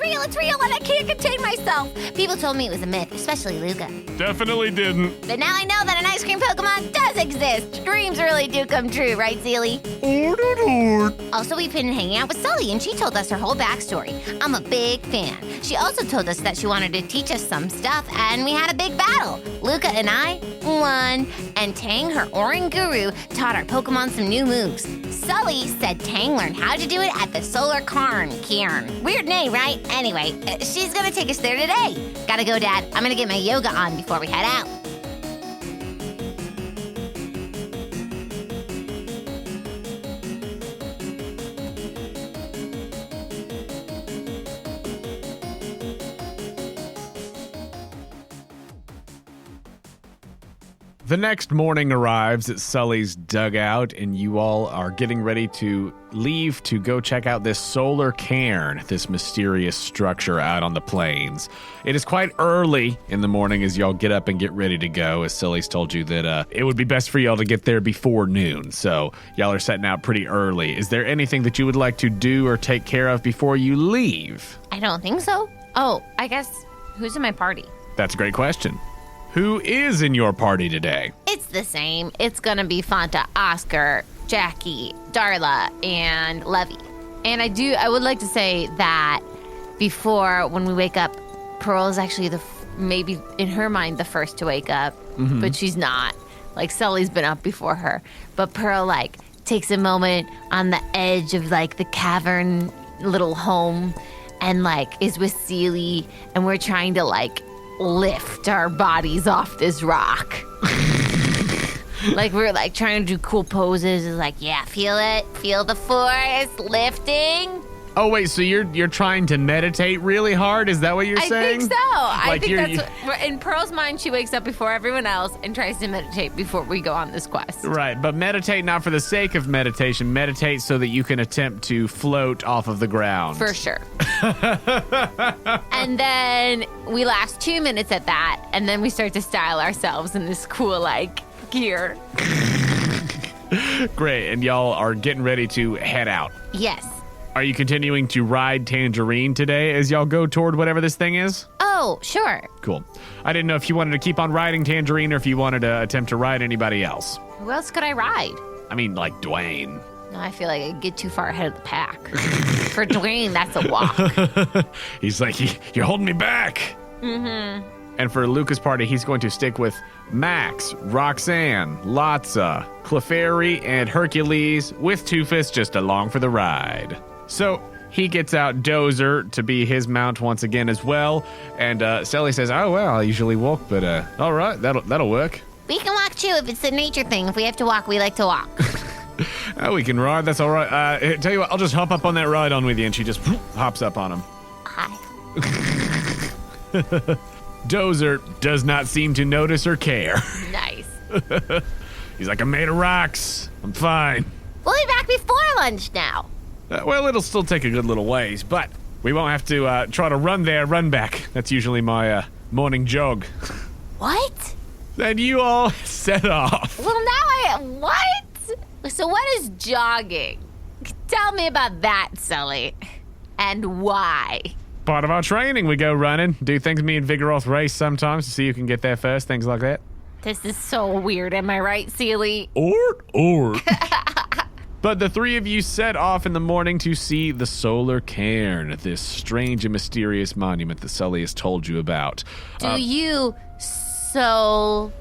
it's real, and I can't contain myself. People told me it was a myth, especially Luca. Definitely didn't. But now I know that an ice cream Pokemon does exist. Dreams really do come true, right, Sully? Also, we've been hanging out with Sully, and she told us her whole backstory. I'm a big fan. She also told us that she wanted to teach us some stuff, and we had a big battle. Luca and I won, and Tang, her Oranguru, taught our Pokemon some new moves. Sully said Tang learned how to do it at the Solar Cairn. Weird name, right? Anyway, she's gonna take us there today. Gotta go, Dad. I'm gonna get my yoga on before we head out. The next morning arrives at Sully's dugout, and you all are getting ready to leave to go check out this Solar Cairn, this mysterious structure out on the plains. It is quite early in the morning as y'all get up and get ready to go, as Sully's told you that it would be best for y'all to get there before noon, so y'all are setting out pretty early. Is there anything that you would like to do or take care of before you leave? I don't think so. Oh, I guess, who's in my party? That's a great question. Who is in your party today? It's the same. It's gonna be Fanta, Oscar, Jackie, Darla, and Levy. And I would like to say that before, when we wake up, Pearl is actually maybe in her mind the first to wake up, but she's not. Like, Sully's been up before her. But Pearl, takes a moment on the edge of, the cavern little home and, is with Sully, and we're trying to, lift our bodies off this rock. We're trying to do cool poses. It's yeah, feel it, feel the force lifting. Oh wait, so you're trying to meditate really hard? Is that what you're saying? I think so. I think that's what, in Pearl's mind, she wakes up before everyone else and tries to meditate before we go on this quest. Right, but meditate not for the sake of meditation. Meditate so that you can attempt to float off of the ground. For sure. And then we last 2 minutes at that, and then we start to style ourselves in this cool, gear. Great, and y'all are getting ready to head out. Yes. Are you continuing to ride Tangerine today as y'all go toward whatever this thing is? Oh, sure. Cool. I didn't know if you wanted to keep on riding Tangerine or if you wanted to attempt to ride anybody else. Who else could I ride? I mean, Dwayne. No, I feel like I get too far ahead of the pack. For Dwayne, that's a walk. He's you're holding me back. Mm-hmm. And for Luca's party, he's going to stick with Max, Roxanne, Lotsa, Clefairy, and Hercules, with Toofus just along for the ride. So he gets out Dozer to be his mount once again as well. And Sully says, oh, well, I usually walk, but all right, that'll work. We can walk too if it's a nature thing. If we have to walk, we like to walk. Oh, we can ride, that's all right. Tell you what, I'll just hop up on that ride on with you. And she just hops up on him. Hi. Dozer does not seem to notice or care. Nice. He's I'm made of rocks. I'm fine. We'll be back before lunch now. Well, it'll still take a good little ways, but we won't have to try to run there, run back. That's usually my morning jog. What? Then you all set off. Well, what? So what is jogging? Tell me about that, Sully. And why? Part of our training, we go running, do things me and Vigoroth race sometimes to see who can get there first, things like that. This is so weird, am I right, Sully? Or. But the three of you set off in the morning to see the Solar Cairn, this strange and mysterious monument that Sully has told you about. Do you Solar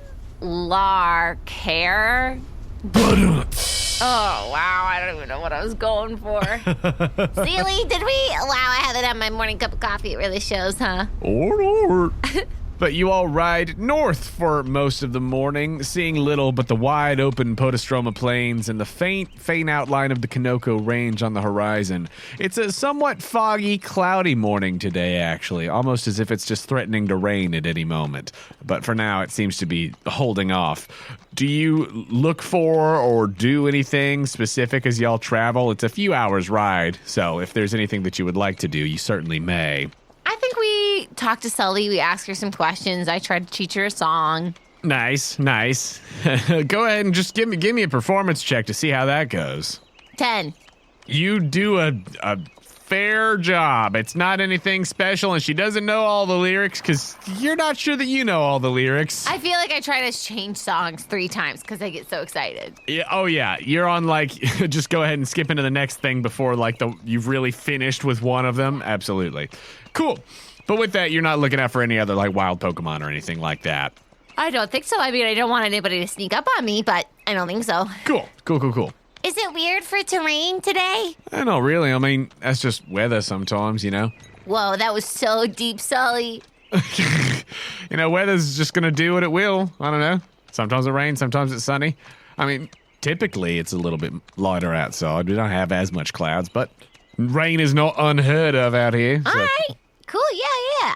care? Oh, wow, I don't even know what I was going for. Sully, did we? Wow, I haven't had my morning cup of coffee. It really shows, huh? Or. But you all ride north for most of the morning, seeing little but the wide open Podostroma Plains and the faint outline of the Kanoko Range on the horizon. It's a somewhat foggy, cloudy morning today, actually, almost as if it's just threatening to rain at any moment. But for now, it seems to be holding off. Do you look for or do anything specific as y'all travel? It's a few hours ride, so if there's anything that you would like to do, you certainly may. I think we talk to Sully, we ask her some questions, I try to teach her a song. Nice. Go ahead and just give me a performance check to see how that goes. 10. You do a fair job. It's not anything special, and she doesn't know all the lyrics because you're not sure that you know all the lyrics. I feel like I try to change songs 3 times because I get so excited. Yeah, oh, yeah. You're on, like, just go ahead and skip into the next thing before, like, you've really finished with one of them. Absolutely. Cool. But with that, you're not looking out for any other, like, wild Pokemon or anything like that. I don't think so. I mean, I don't want anybody to sneak up on me, but I don't think so. Cool. Is it weird for it to rain today? Not really. I mean, that's just weather sometimes, you know? Whoa, that was so deep, Sully. Weather's just going to do what it will. I don't know. Sometimes it rains, sometimes it's sunny. I mean, typically it's a little bit lighter outside. We don't have as much clouds, but rain is not unheard of out here. All right. Cool, yeah.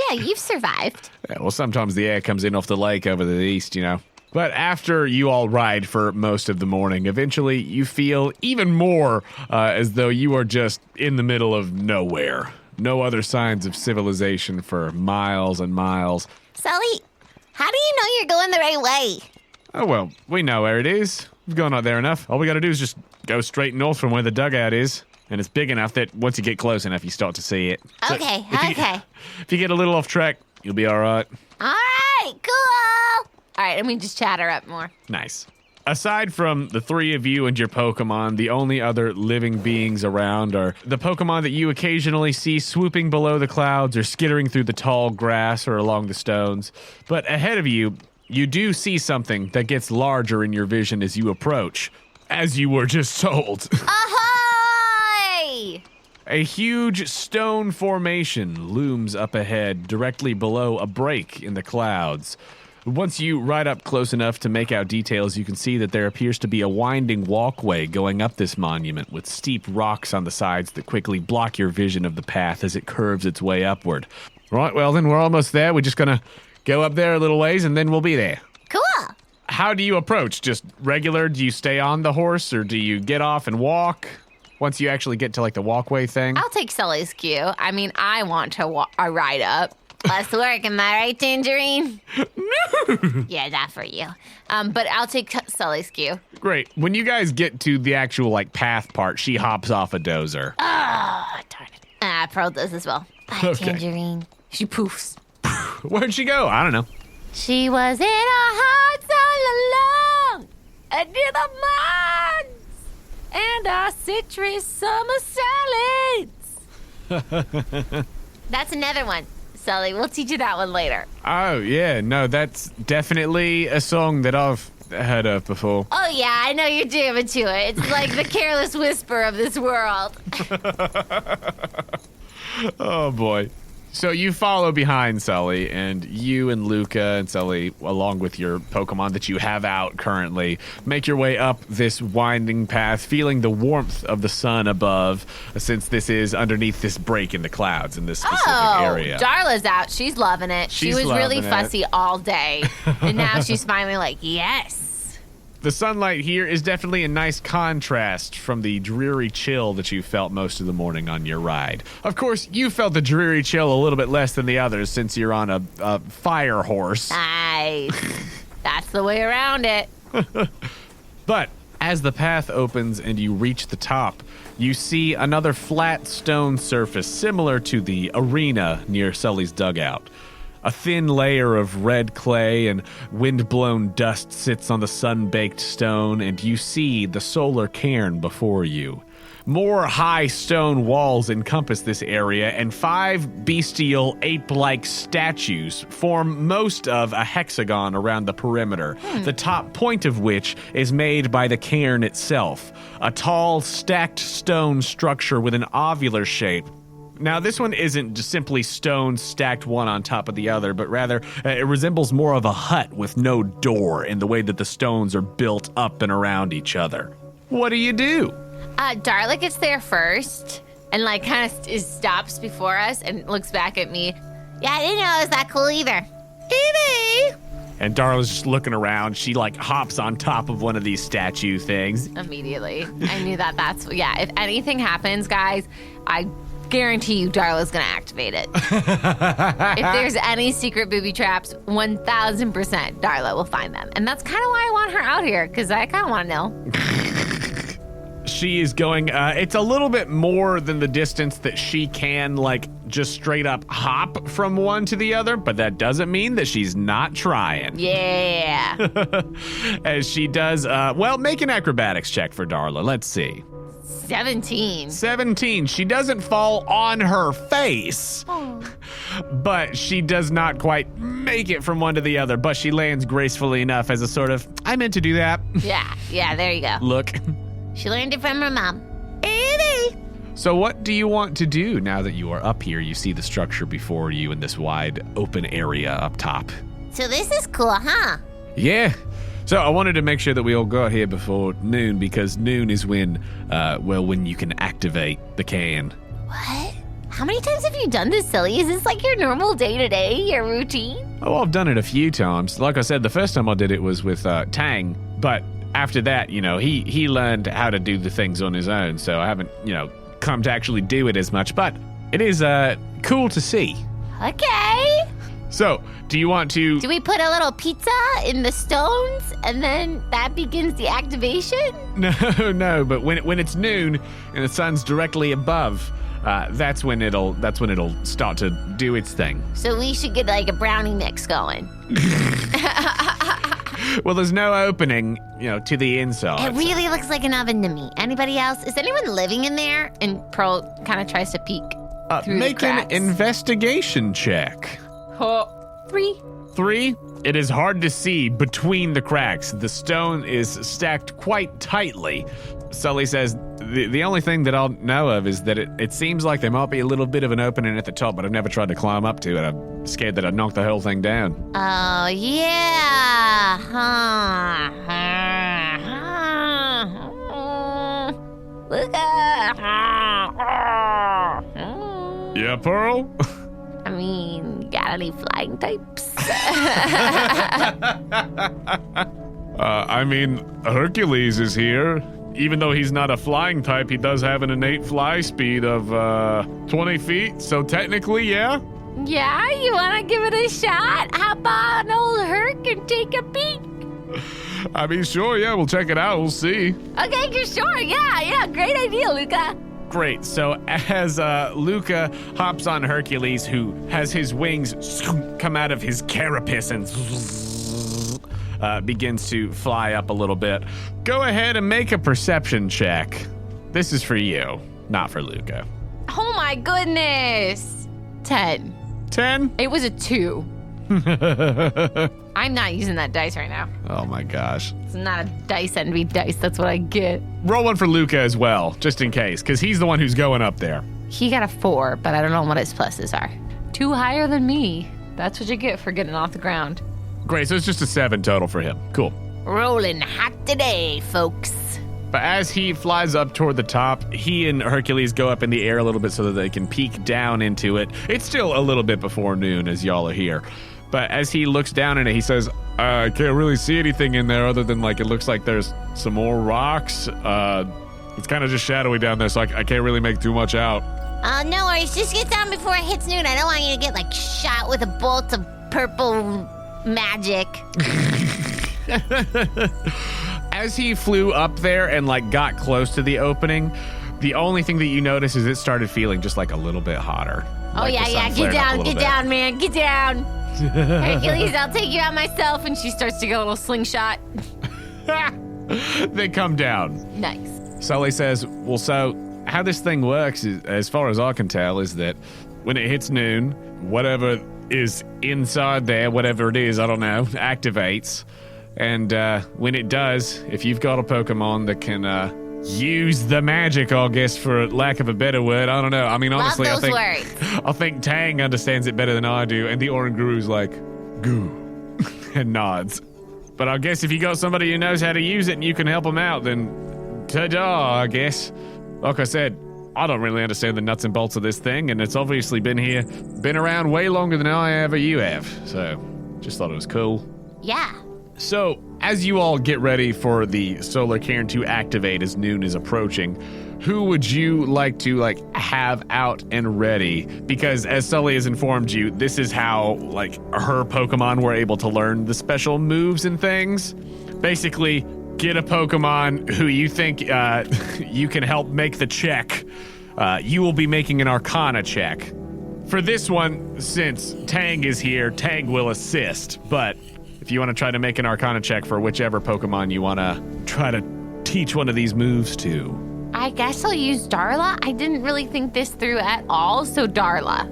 Yeah, you've survived. Yeah, well, sometimes the air comes in off the lake over the east, you know. But after you all ride for most of the morning, eventually you feel even more as though you are just in the middle of nowhere. No other signs of civilization for miles and miles. Sully, how do you know you're going the right way? Oh, well, we know where it is. We've gone out there enough. All we gotta do is just go straight north from where the dugout is. And it's big enough that once you get close enough, you start to see it. So Okay. If you get a little off track, you'll be all right. All right, cool. All right, let me just chatter up more. Nice. Aside from the 3 of you and your Pokemon, the only other living beings around are the Pokemon that you occasionally see swooping below the clouds or skittering through the tall grass or along the stones. But ahead of you, you do see something that gets larger in your vision as you approach, as you were just told. Ahoy! A huge stone formation looms up ahead, directly below a break in the clouds. Once you ride up close enough to make out details, you can see that there appears to be a winding walkway going up this monument with steep rocks on the sides that quickly block your vision of the path as it curves its way upward. Right, well then, we're almost there. We're just gonna go up there a little ways and then we'll be there. Cool. How do you approach? Just regular? Do you stay on the horse or do you get off and walk? Once you actually get to, like, the walkway thing? I'll take Sully's cue. I mean, I want to ride up. Less work, am I right, Tangerine? No! Yeah, not for you. But I'll take Sully's cue. Great. When you guys get to the actual, like, path part, she hops off a dozer. Oh, darn it. Pearl does as well. Bye, Okay. Tangerine. She poofs. Where'd she go? I don't know. She was in our hearts all along, and near the mines, and our citrus summer salads. That's another one, Sully. We'll teach you that one later. Oh, yeah. No, that's definitely a song that I've heard of before. Oh, yeah, I know you're jamming to it. It's like the careless whisper of this world. Oh, boy. So you follow behind Sully, and you and Luca and Sully, along with your Pokemon that you have out currently, make your way up this winding path, feeling the warmth of the sun above, since this is underneath this break in the clouds in this specific area. Darla's out. She's loving it. She was really loving it. fussy all day, and now she's finally like, yes. The sunlight here is definitely a nice contrast from the dreary chill that you felt most of the morning on your ride. Of course, you felt the dreary chill a little bit less than the others since you're on a fire horse. Nice. That's the way around it. But as the path opens and you reach the top, you see another flat stone surface similar to the arena near Sully's dugout. A thin layer of red clay and wind-blown dust sits on the sun-baked stone, and you see the Solar Cairn before you. More high stone walls encompass this area, and 5 bestial ape-like statues form most of a hexagon around the perimeter, the top point of which is made by the cairn itself, a tall, stacked stone structure with an ovular shape. Now, this one isn't just simply stones stacked one on top of the other, but rather it resembles more of a hut with no door in the way that the stones are built up and around each other. What do you do? Darla gets there first and like kind of stops before us and looks back at me. Yeah, I didn't know it was that cool either. Evie! And Darla's just looking around. She like hops on top of one of these statue things. Immediately. I knew yeah, if anything happens, guys, I guarantee you Darla's gonna activate it. If there's any secret booby traps, 1,000% Darla will find them. And that's kind of why I want her out here, because I kind of want to know. she is going, it's a little bit more than the distance that she can, like, just straight up hop from one to the other, but that doesn't mean that she's not trying. Yeah. As she does, make an acrobatics check for Darla. Let's see. 17. 17. She doesn't fall on her face, but she does not quite make it from one to the other, but she lands gracefully enough as a sort of, I meant to do that. Yeah, there you go. Look. She learned it from her mom. So what do you want to do now that you are up here? You see the structure before you in this wide open area up top. So this is cool, huh? Yeah. So I wanted to make sure that we all got here before noon, because noon is when you can activate the can. What? How many times have you done this, Sully? Is this like your normal day-to-day, your routine? Oh, I've done it a few times. Like I said, the first time I did it was with Tang, but after that, he learned how to do the things on his own, so I haven't, come to actually do it as much, but it is cool to see. Okay. So, do you want to... Do we put a little pizza in the stones, and then that begins the activation? No, but when it's noon and the sun's directly above, that's when it'll start to do its thing. So we should get like a brownie mix going. Well, there's no opening, to the inside. It really looks like an oven to me. Anybody else? Is anyone living in there? And Pearl kind of tries to peek through the Make cracks. an investigation check. 3. 3. It is hard to see between the cracks. The stone is stacked quite tightly. Sully says, the only thing that I'll know of is that it seems like there might be a little bit of an opening at the top, but I've never tried to climb up to it. I'm scared that I'd knock the whole thing down. Oh, yeah. Luca. Yeah, Pearl? I mean, got any flying types? Hercules is here. Even though he's not a flying type, he does have an innate fly speed of 20 feet. So technically, yeah. Yeah, you want to give it a shot? How about an old Herc and take a peek? Sure, yeah, we'll check it out. We'll see. Okay, sure. Yeah, great idea, Luca. Great. So as Luca hops on Hercules, who has his wings come out of his carapace and begins to fly up a little bit, go ahead and make a perception check. This is for you, not for Luca. Oh my goodness. 10. 10? It was a 2. I'm not using that dice right now. Oh my gosh. It's not a dice envy dice. That's what I get. Roll one for Luca as well, just in case, because he's the one who's going up there. He got a 4, but I don't know what his pluses are. 2 higher than me. That's what you get for getting off the ground. Great, so it's just a 7 total for him. Cool. Rolling hot today, folks. But as he flies up toward the top, he and Hercules go up in the air a little bit so that they can peek down into it. It's still a little bit before noon as y'all are here. But as he looks down in it, he says, I can't really see anything in there other than, it looks like there's some more rocks. It's kind of just shadowy down there, so I can't really make too much out. No worries. Just get down before it hits noon. I don't want you to get, shot with a bolt of purple magic. As he flew up there and, got close to the opening, the only thing that you notice is it started feeling just, a little bit hotter. Oh, yeah. Get down, man. Get down. Hercules, I'll take you out myself. And she starts to get a little slingshot. They come down. Nice. Sully says, well, so how this thing works, is, as far as I can tell, is that when it hits noon, whatever is inside there, whatever it is, I don't know, activates. And when it does, if you've got a Pokemon that can use the magic, I guess, for lack of a better word, I don't know. Honestly, Love those words. I think Tang understands it better than I do, and the Oranguru's like, goo, and nods. But I guess if you got somebody who knows how to use it and you can help them out, then ta-da, I guess. Like I said, I don't really understand the nuts and bolts of this thing, and it's obviously been around way longer than you have. So, just thought it was cool. Yeah. So, as you all get ready for the Solar Cairn to activate as noon is approaching, who would you like to, have out and ready? Because as Sully has informed you, this is how, her Pokemon were able to learn the special moves and things. Basically, get a Pokemon who you think you can help make the check. You will be making an Arcana check. For this one, since Tang is here, Tang will assist. But if you want to try to make an Arcana check for whichever Pokemon you want to try to teach one of these moves to. I guess I'll use Darla. I didn't really think this through at all, so Darla.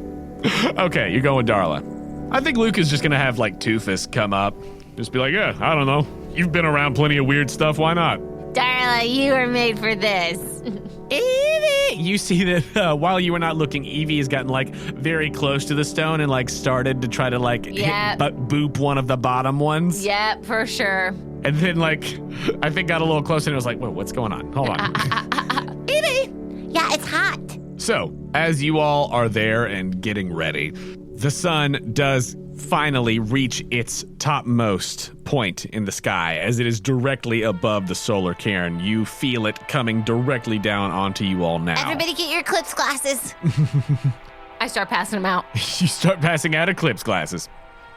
Okay, you're going with Darla. I think Luca's just going to have, like, Toofus come up. Just be like, yeah, I don't know. You've been around plenty of weird stuff. Why not? Darla, you were made for this. Eevee! You see that while you were not looking, Eevee has gotten, like, very close to the stone and, like, started to try to, like, boop one of the bottom ones. Yep, for sure. And then, like, I think got a little closer and it was like, whoa, what's going on? Hold on. Eevee! Yeah, it's hot. So, as you all are there and getting ready, the sun does finally reach its topmost point in the sky as it is directly above the Solar Cairn. You feel it coming directly down onto you all now. Everybody get your eclipse glasses. I start passing them out. You start passing out eclipse glasses.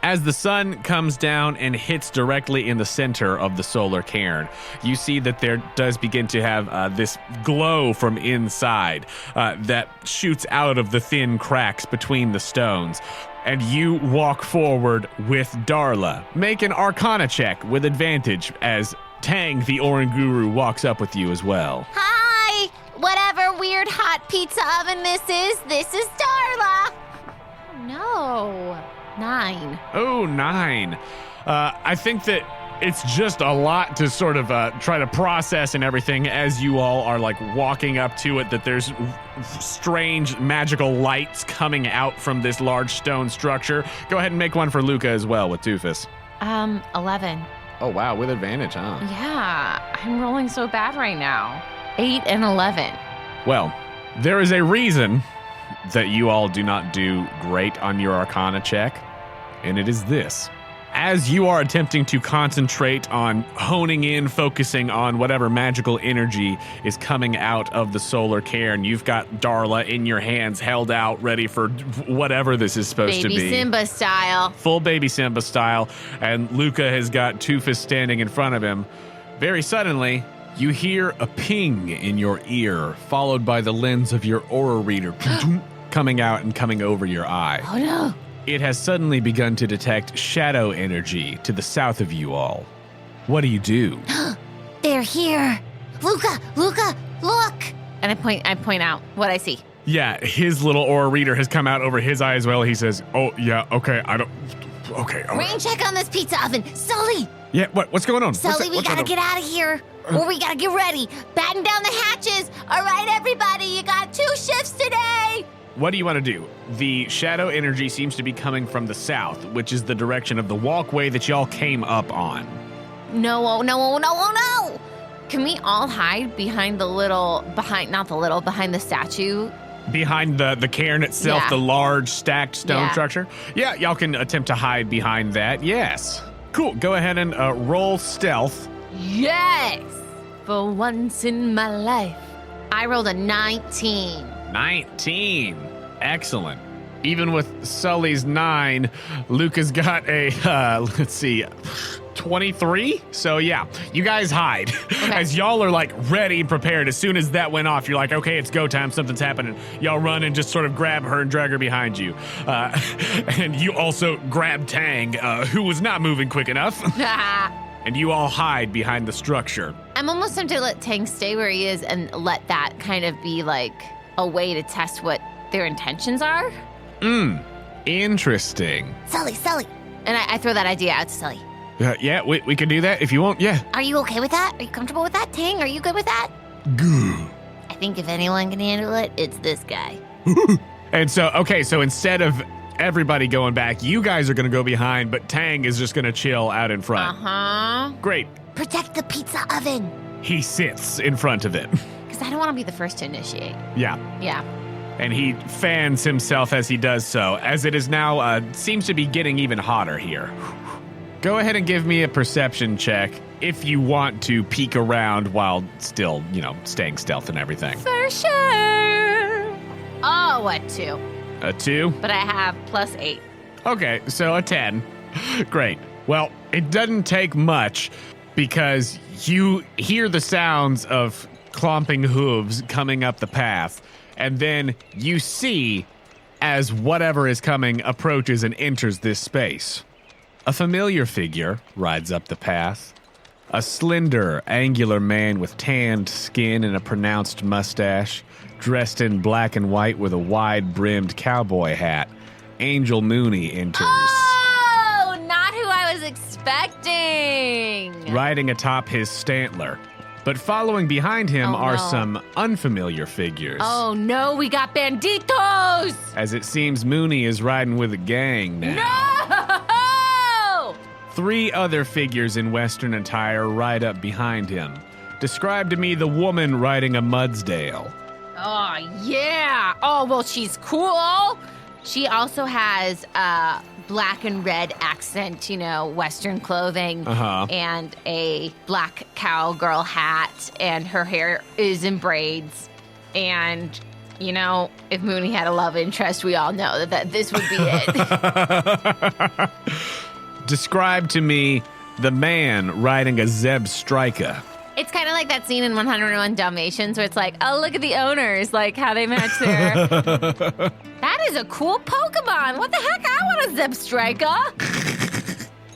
As the sun comes down and hits directly in the center of the Solar Cairn, you see that there does begin to have this glow from inside that shoots out of the thin cracks between the stones. And you walk forward with Darla. Make an Arcana check with advantage as Tang, the Oranguru, walks up with you as well. Hi! Whatever weird hot pizza oven this is Darla. Oh, no. 9. Oh, 9. I think that it's just a lot to sort of try to process and everything as you all are like walking up to it, that there's strange magical lights coming out from this large stone structure. Go ahead and make one for Luca as well with Toofus. 11. Oh, wow, with advantage, huh? Yeah, I'm rolling so bad right now. 8 and 11. Well, there is a reason that you all do not do great on your Arcana check, and it is this. As you are attempting to concentrate on honing in, focusing on whatever magical energy is coming out of the Solar Cairn, you've got Darla in your hands, held out, ready for whatever this is supposed to be. Baby Simba style. Full Baby Simba style, and Luca has got Toofus standing in front of him. Very suddenly, you hear a ping in your ear, followed by the lens of your aura reader coming out and coming over your eye. Oh no. It has suddenly begun to detect shadow energy to the south of you all. What do? They're here. Luca, look. And I point out what I see. Yeah, his little aura reader has come out over his eye as well. He says, oh, yeah, okay, okay. All Rain right. check on this pizza oven. Sully. Yeah, what's going on? Sully, we gotta get out of here. Or we gotta get ready. Batten down the hatches. All right, everybody, you got 2 shifts today. What do you want to do? The shadow energy seems to be coming from the south, which is the direction of the walkway that y'all came up on. No. Can we all hide behind behind the statue? Behind the cairn itself, Yeah. the large stacked stone Yeah. structure? Yeah, y'all can attempt to hide behind that, yes. Cool, go ahead and roll stealth. Yes! For once in my life, I rolled a 19. 19. Excellent. Even with Sully's 9, Luca's got a, 23? So yeah, you guys hide. Okay. As y'all are like ready and prepared. As soon as that went off, you're like, okay, it's go time, something's happening. Y'all run and just sort of grab her and drag her behind you. And you also grab Tang, who was not moving quick enough. And you all hide behind the structure. I'm almost tempted to let Tang stay where he is and let that kind of be like a way to test what their intentions are. Interesting. Sully. And I throw that idea out to Sully. Yeah, we can do that if you want, yeah. Are you okay with that? Are you comfortable with that, Tang? Are you good with that? Good. I think if anyone can handle it, it's this guy. And so instead of everybody going back, you guys are going to go behind, but Tang is just going to chill out in front. Uh-huh. Great. Protect the pizza oven. He sits in front of it. Because I don't want to be the first to initiate. Yeah. And he fans himself as he does so, as it is now seems to be getting even hotter here. Go ahead and give me a perception check if you want to peek around while still, staying stealth and everything. For sure. Oh, a 2. A 2? But I have +8. Okay, so a 10. Great. Well, it doesn't take much because you hear the sounds of clomping hooves coming up the path, and then you see as whatever is coming approaches and enters this space. A familiar figure rides up the path. A slender, angular man with tanned skin and a pronounced mustache, dressed in black and white with a wide-brimmed cowboy hat. Angel Mooney enters. Oh, not who I was expecting. Riding atop his Stantler. But following behind him are some unfamiliar figures. Oh no, we got banditos! As it seems Mooney is riding with a gang now. No! 3 other figures in Western attire ride up behind him. Describe to me the woman riding a Mudsdale. Oh, yeah. Oh, well, she's cool. She also has black and red accent, Western clothing, and a black cowgirl hat, and her hair is in braids. And, if Mooney had a love interest, we all know that this would be it. Describe to me the man riding a Zeb Striker. It's kind of like that scene in 101 Dalmatians where it's like, oh, look at the owners, like how they match their... That is a cool Pokemon. What the heck? I want a Zeb Striker.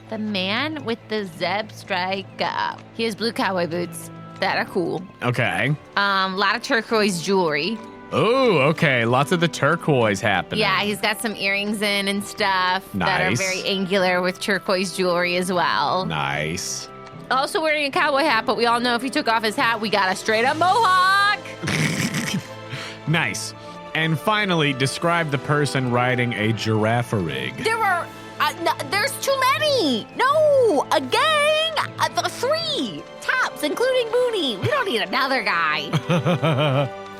The man with the Zeb Striker. He has blue cowboy boots that are cool. Okay. A lot of turquoise jewelry. Oh, okay. Lots of the turquoise happening. Yeah, he's got some earrings in and stuff that are Nice. very angular with turquoise jewelry as well. Nice. Also wearing a cowboy hat, but we all know if he took off his hat, we got a straight up mohawk. Nice. And finally, describe the person riding a giraffe rig. There's too many. No, a gang, 3 tops, including Mooney. We don't need another guy.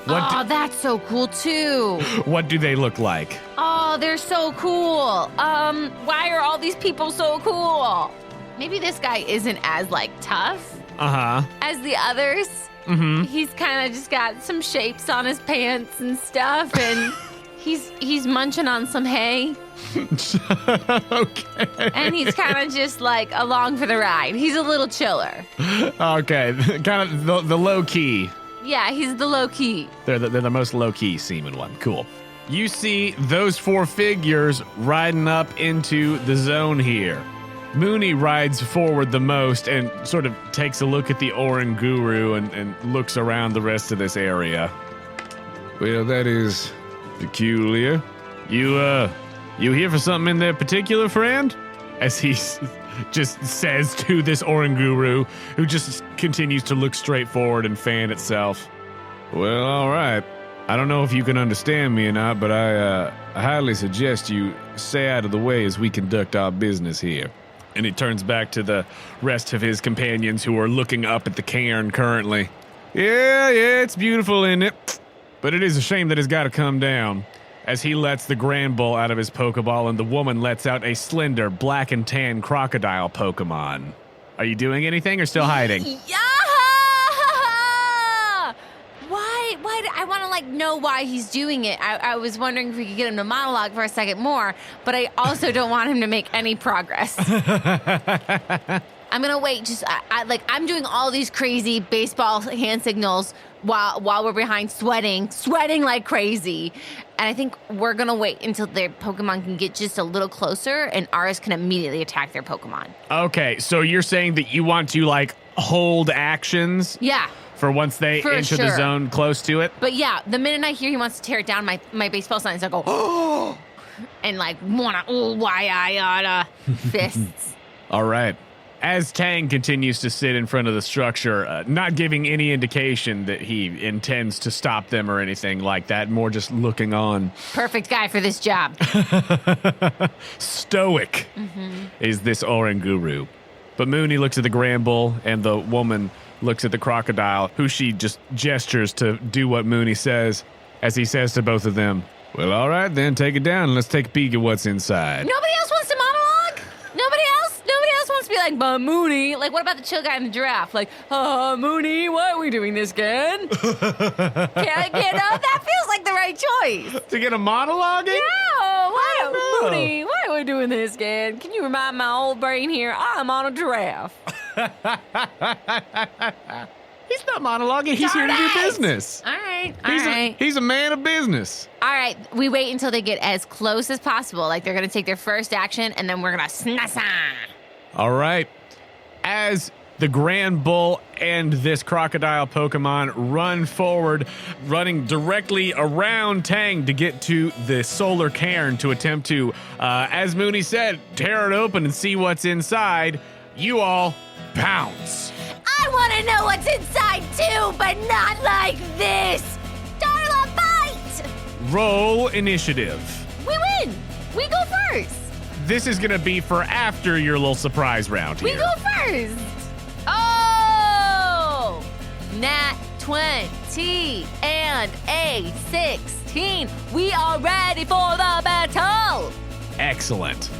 That's so cool too. What do they look like? Oh, they're so cool. Why are all these people so cool? Maybe this guy isn't as tough as the others. Mm-hmm. He's kind of just got some shapes on his pants and stuff, and he's munching on some hay. Okay. And he's kind of just along for the ride. He's a little chiller. Okay, kind of the low key. Yeah, he's the low key. They're the most low key seeming one. Cool. You see those 4 figures riding up into the zone here. Mooney rides forward the most and sort of takes a look at the Oranguru and looks around the rest of this area. Well, that is peculiar. You here for something in there particular, friend? As he just says to this Oranguru, who just continues to look straight forward and fan itself. Well, all right. I don't know if you can understand me or not, but I highly suggest you stay out of the way as we conduct our business here. And he turns back to the rest of his companions who are looking up at the cairn currently. Yeah, it's beautiful, isn't it? But it is a shame that it's got to come down. As he lets the Granbull out of his Pokeball and the woman lets out a slender black and tan crocodile Pokemon. Are you doing anything or still hiding? Yeah! Why? I want to know why he's doing it. I was wondering if we could get him to monologue for a second more, but I also don't want him to make any progress. I'm gonna wait. I'm doing all these crazy baseball hand signals while we're behind, sweating like crazy. And I think we're gonna wait until their Pokemon can get just a little closer, and ours can immediately attack their Pokemon. Okay, so you're saying that you want to hold actions? Yeah. For once they enter the zone close to it? But yeah, the minute I hear he wants to tear down my baseball signs, I go, oh, and why I oughta fists. All right. As Tang continues to sit in front of the structure, not giving any indication that he intends to stop them or anything like that, more just looking on. Perfect guy for this job. Stoic is this Oranguru. But Mooney looks at the Granbull, and the woman looks at the crocodile, who she just gestures to do what Mooney says, as he says to both of them, well, all right, then, take it down, and let's take a peek at what's inside. Nobody else wants to monologue? Nobody else wants to be like, but Mooney, what about the chill guy in the giraffe? Mooney, why are we doing this again? That feels like the right choice. To get a monologue in? Mooney, why are we doing this again? Can you remind my old brain here, I'm on a giraffe. He's not monologuing. He's here to do business. All right. He's a man of business. All right, we wait until they get as close as possible. Like they're going to take their first action, and then we're going to snassa. All right. As the Grand Bull and this crocodile Pokemon run forward, running directly around Tang to get to the Solar Cairn to attempt to, as Mooney said, tear it open and see what's inside, you all pounce. I want to know what's inside too, but not like this. Darla, bite! Roll initiative. We win. We go first. This is going to be for after your little surprise round here. We go first. Oh! Nat 20 and a 16. We are ready for the battle. Excellent.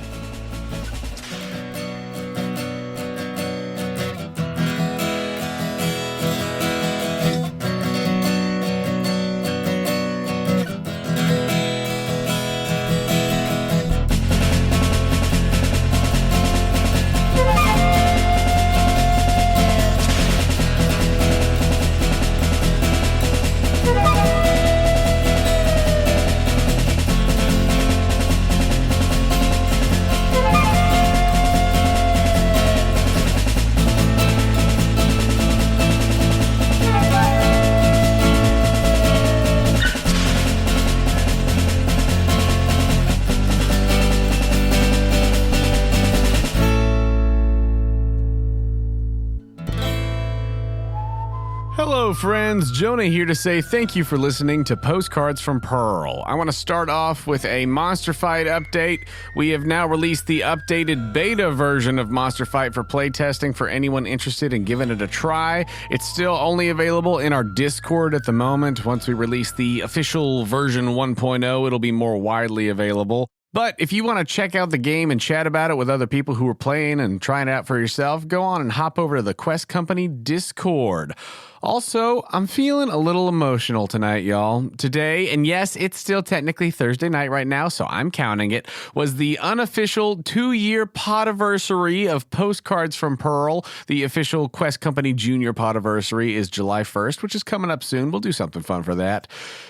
Hello, friends. Jonah here to say thank you for listening to Postcards from Pearl. I want to start off with a Monster Fight update. We have now released the updated beta version of Monster Fight for playtesting for anyone interested in giving it a try. It's still only available in our Discord at the moment. Once we release the official version 1.0, it'll be more widely available. But if you want to check out the game and chat about it with other people who are playing and trying it out for yourself, go on and hop over to the Quest Company Discord. Also, I'm feeling a little emotional tonight, y'all. Today, and yes, it's still technically Thursday night right now, so I'm counting it, was the unofficial 2-year podiversary of Postcards from Pearl. The official Quest Company Junior podiversary is July 1st, which is coming up soon. We'll do something fun for that.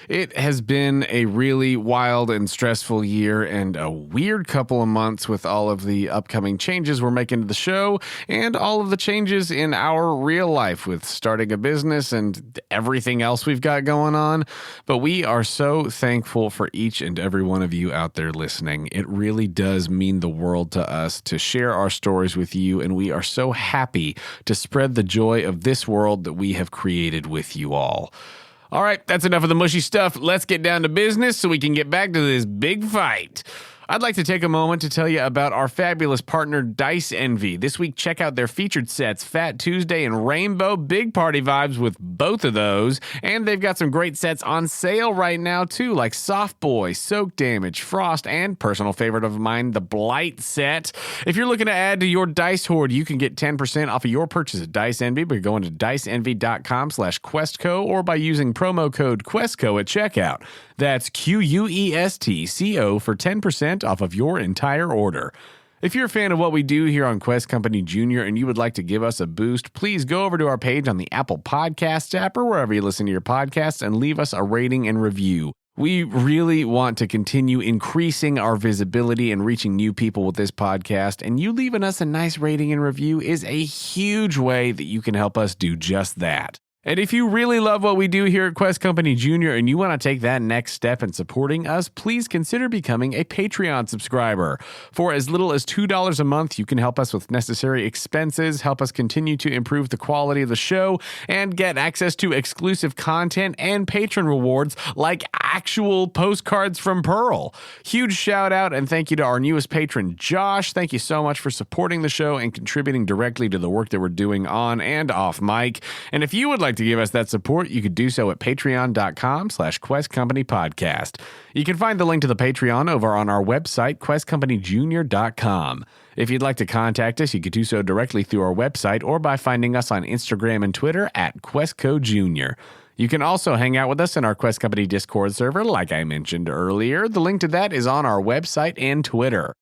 It has been a really wild and stressful year and a weird couple of months with all of the upcoming changes we're making to the show and all of the changes in our real life with starting a business and everything else we've got going on. But we are so thankful for each and every one of you out there listening. It really does mean the world to us to share our stories with you, and we are so happy to spread the joy of this world that we have created with you all. All right, that's enough of the mushy stuff. Let's get down to business so we can get back to this big fight. I'd like to take a moment to tell you about our fabulous partner, Dice Envy. This week, check out their featured sets, Fat Tuesday and Rainbow. Big party vibes with both of those. And they've got some great sets on sale right now, too, like Soft Boy, Soak Damage, Frost, and personal favorite of mine, the Blight set. If you're looking to add to your dice hoard, you can get 10% off of your purchase at Dice Envy by going to diceenvy.com/questco or by using promo code QuestCo at checkout. That's QUESTCO for 10% off of your entire order. If you're a fan of what we do here on Quest Company Junior and you would like to give us a boost, please go over to our page on the Apple Podcasts app or wherever you listen to your podcasts and leave us a rating and review. We really want to continue increasing our visibility and reaching new people with this podcast, and you leaving us a nice rating and review is a huge way that you can help us do just that. And if you really love what we do here at Quest Company Junior and you want to take that next step in supporting us, please consider becoming a Patreon subscriber. For as little as $2 a month, you can help us with necessary expenses, help us continue to improve the quality of the show, and get access to exclusive content and patron rewards like actual Postcards from Pearl. Huge shout out and thank you to our newest patron, Josh. Thank you so much for supporting the show and contributing directly to the work that we're doing on and off mic. And if you would like to give us that support, you could do so at patreon.com/questcompanypodcast. You can find the link to the Patreon over on our website, questcompanyjunior.com. If you'd like to contact us, you could do so directly through our website or by finding us on Instagram and Twitter at QuestCoJunior. You can also hang out with us in our Quest Company Discord server, like I mentioned earlier. The link to that is on our website and Twitter.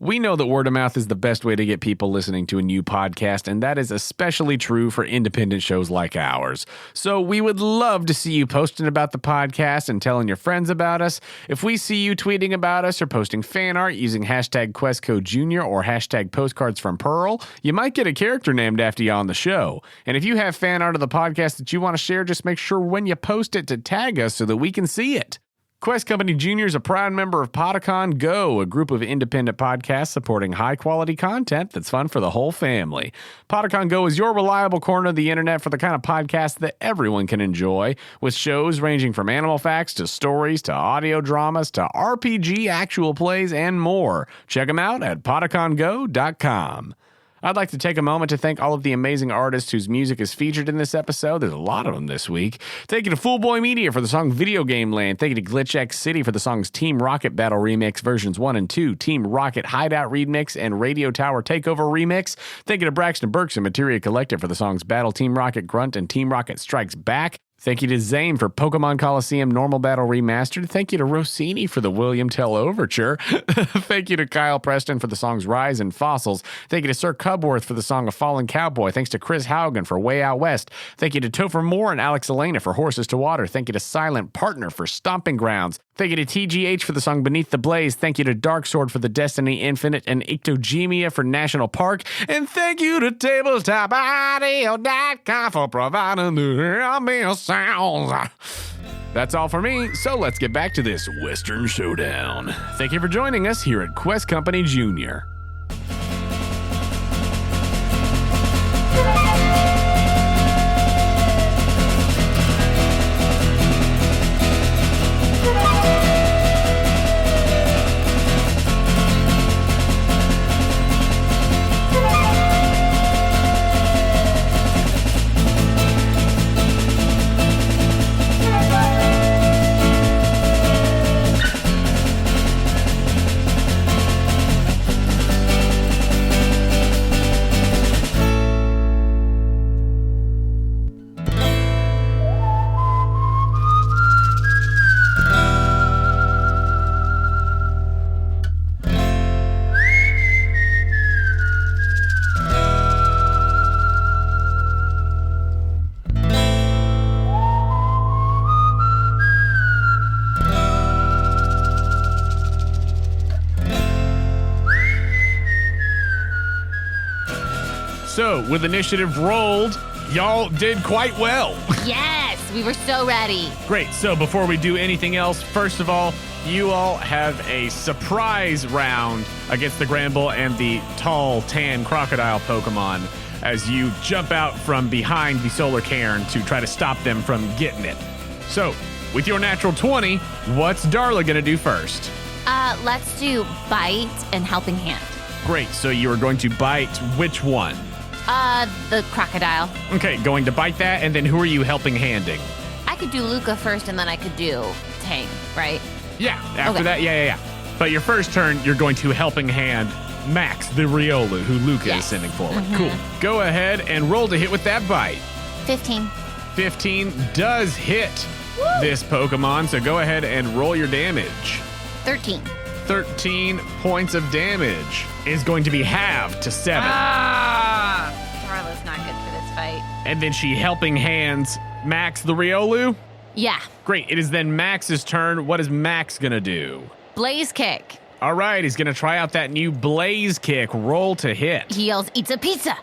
We know that word of mouth is the best way to get people listening to a new podcast, and that is especially true for independent shows like ours. So we would love to see you posting about the podcast and telling your friends about us. If we see you tweeting about us or posting fan art using hashtag QuestCoJr or hashtag Postcards from Pearl, you might get a character named after you on the show. And if you have fan art of the podcast that you want to share, just make sure when you post it to tag us so that we can see it. Quest Company Jr. is a proud member of Podicon Go, a group of independent podcasts supporting high-quality content that's fun for the whole family. Podicon Go is your reliable corner of the internet for the kind of podcast that everyone can enjoy, with shows ranging from animal facts to stories to audio dramas to RPG actual plays and more. Check them out at podicongo.com. I'd like to take a moment to thank all of the amazing artists whose music is featured in this episode. There's a lot of them this week. Thank you to FoolBoyMedia for the song Video Game Land. Thank you to GlitchxCity for the songs Team Rocket Battle Remix versions 1 and 2, Team Rocket Hideout Remix, and Radio Tower Takeover Remix. Thank you to Braxton Burks and Materia Collective for the songs Battle Team Rocket Grunt and Team Rocket Strikes Back. Thank you to Zane for Pokemon Coliseum Normal Battle Remastered. Thank you to Rossini for the William Tell Overture. Thank you to Kyle Preston for the songs Rise and Fossils. Thank you to Sir Cubworth for the song A Fallen Cowboy. Thanks to Chris Haugen for Way Out West. Thank you to Topher Moore and Alex Elena for Horses to Water. Thank you to Silent Partner for Stomping Grounds. Thank you to TGH for the song Beneath the Blaze. Thank you to Dark Sword for the Destiny Infinite and Ictogemia for National Park. And thank you to TabletopAudio.com for providing the ambient sounds. That's all for me, so let's get back to this Western Showdown. Thank you for joining us here at Quest Company Jr. So, with initiative rolled, y'all did quite well. Yes, we were so ready. Great. So, before we do anything else, first of all, you all have a surprise round against the Granbull and the tall, tan crocodile Pokemon as you jump out from behind the Solar Cairn to try to stop them from getting it. So, with your natural 20, what's Darla going to do first? Let's do Bite and Helping Hand. Great. So, you are going to bite which one? The crocodile. Okay, going to bite that, and then who are you helping handing? I could do Luca first, and then I could do Tang, right? Yeah, after that, yeah. But your first turn, you're going to helping hand Max, the Riolu, who Luca is sending forward. Mm-hmm. Cool. Go ahead and roll to hit with that bite. 15. 15 does hit this Pokemon, so go ahead and roll your damage. 13. 13 points of damage is going to be halved to 7. Darla's not good for this fight. And then she helping hands Max, the Riolu. Yeah. Great. It is then Max's turn. What is Max going to do? Blaze Kick. All right. He's going to try out that new Blaze Kick. Roll to hit. He yells, "Eats a pizza."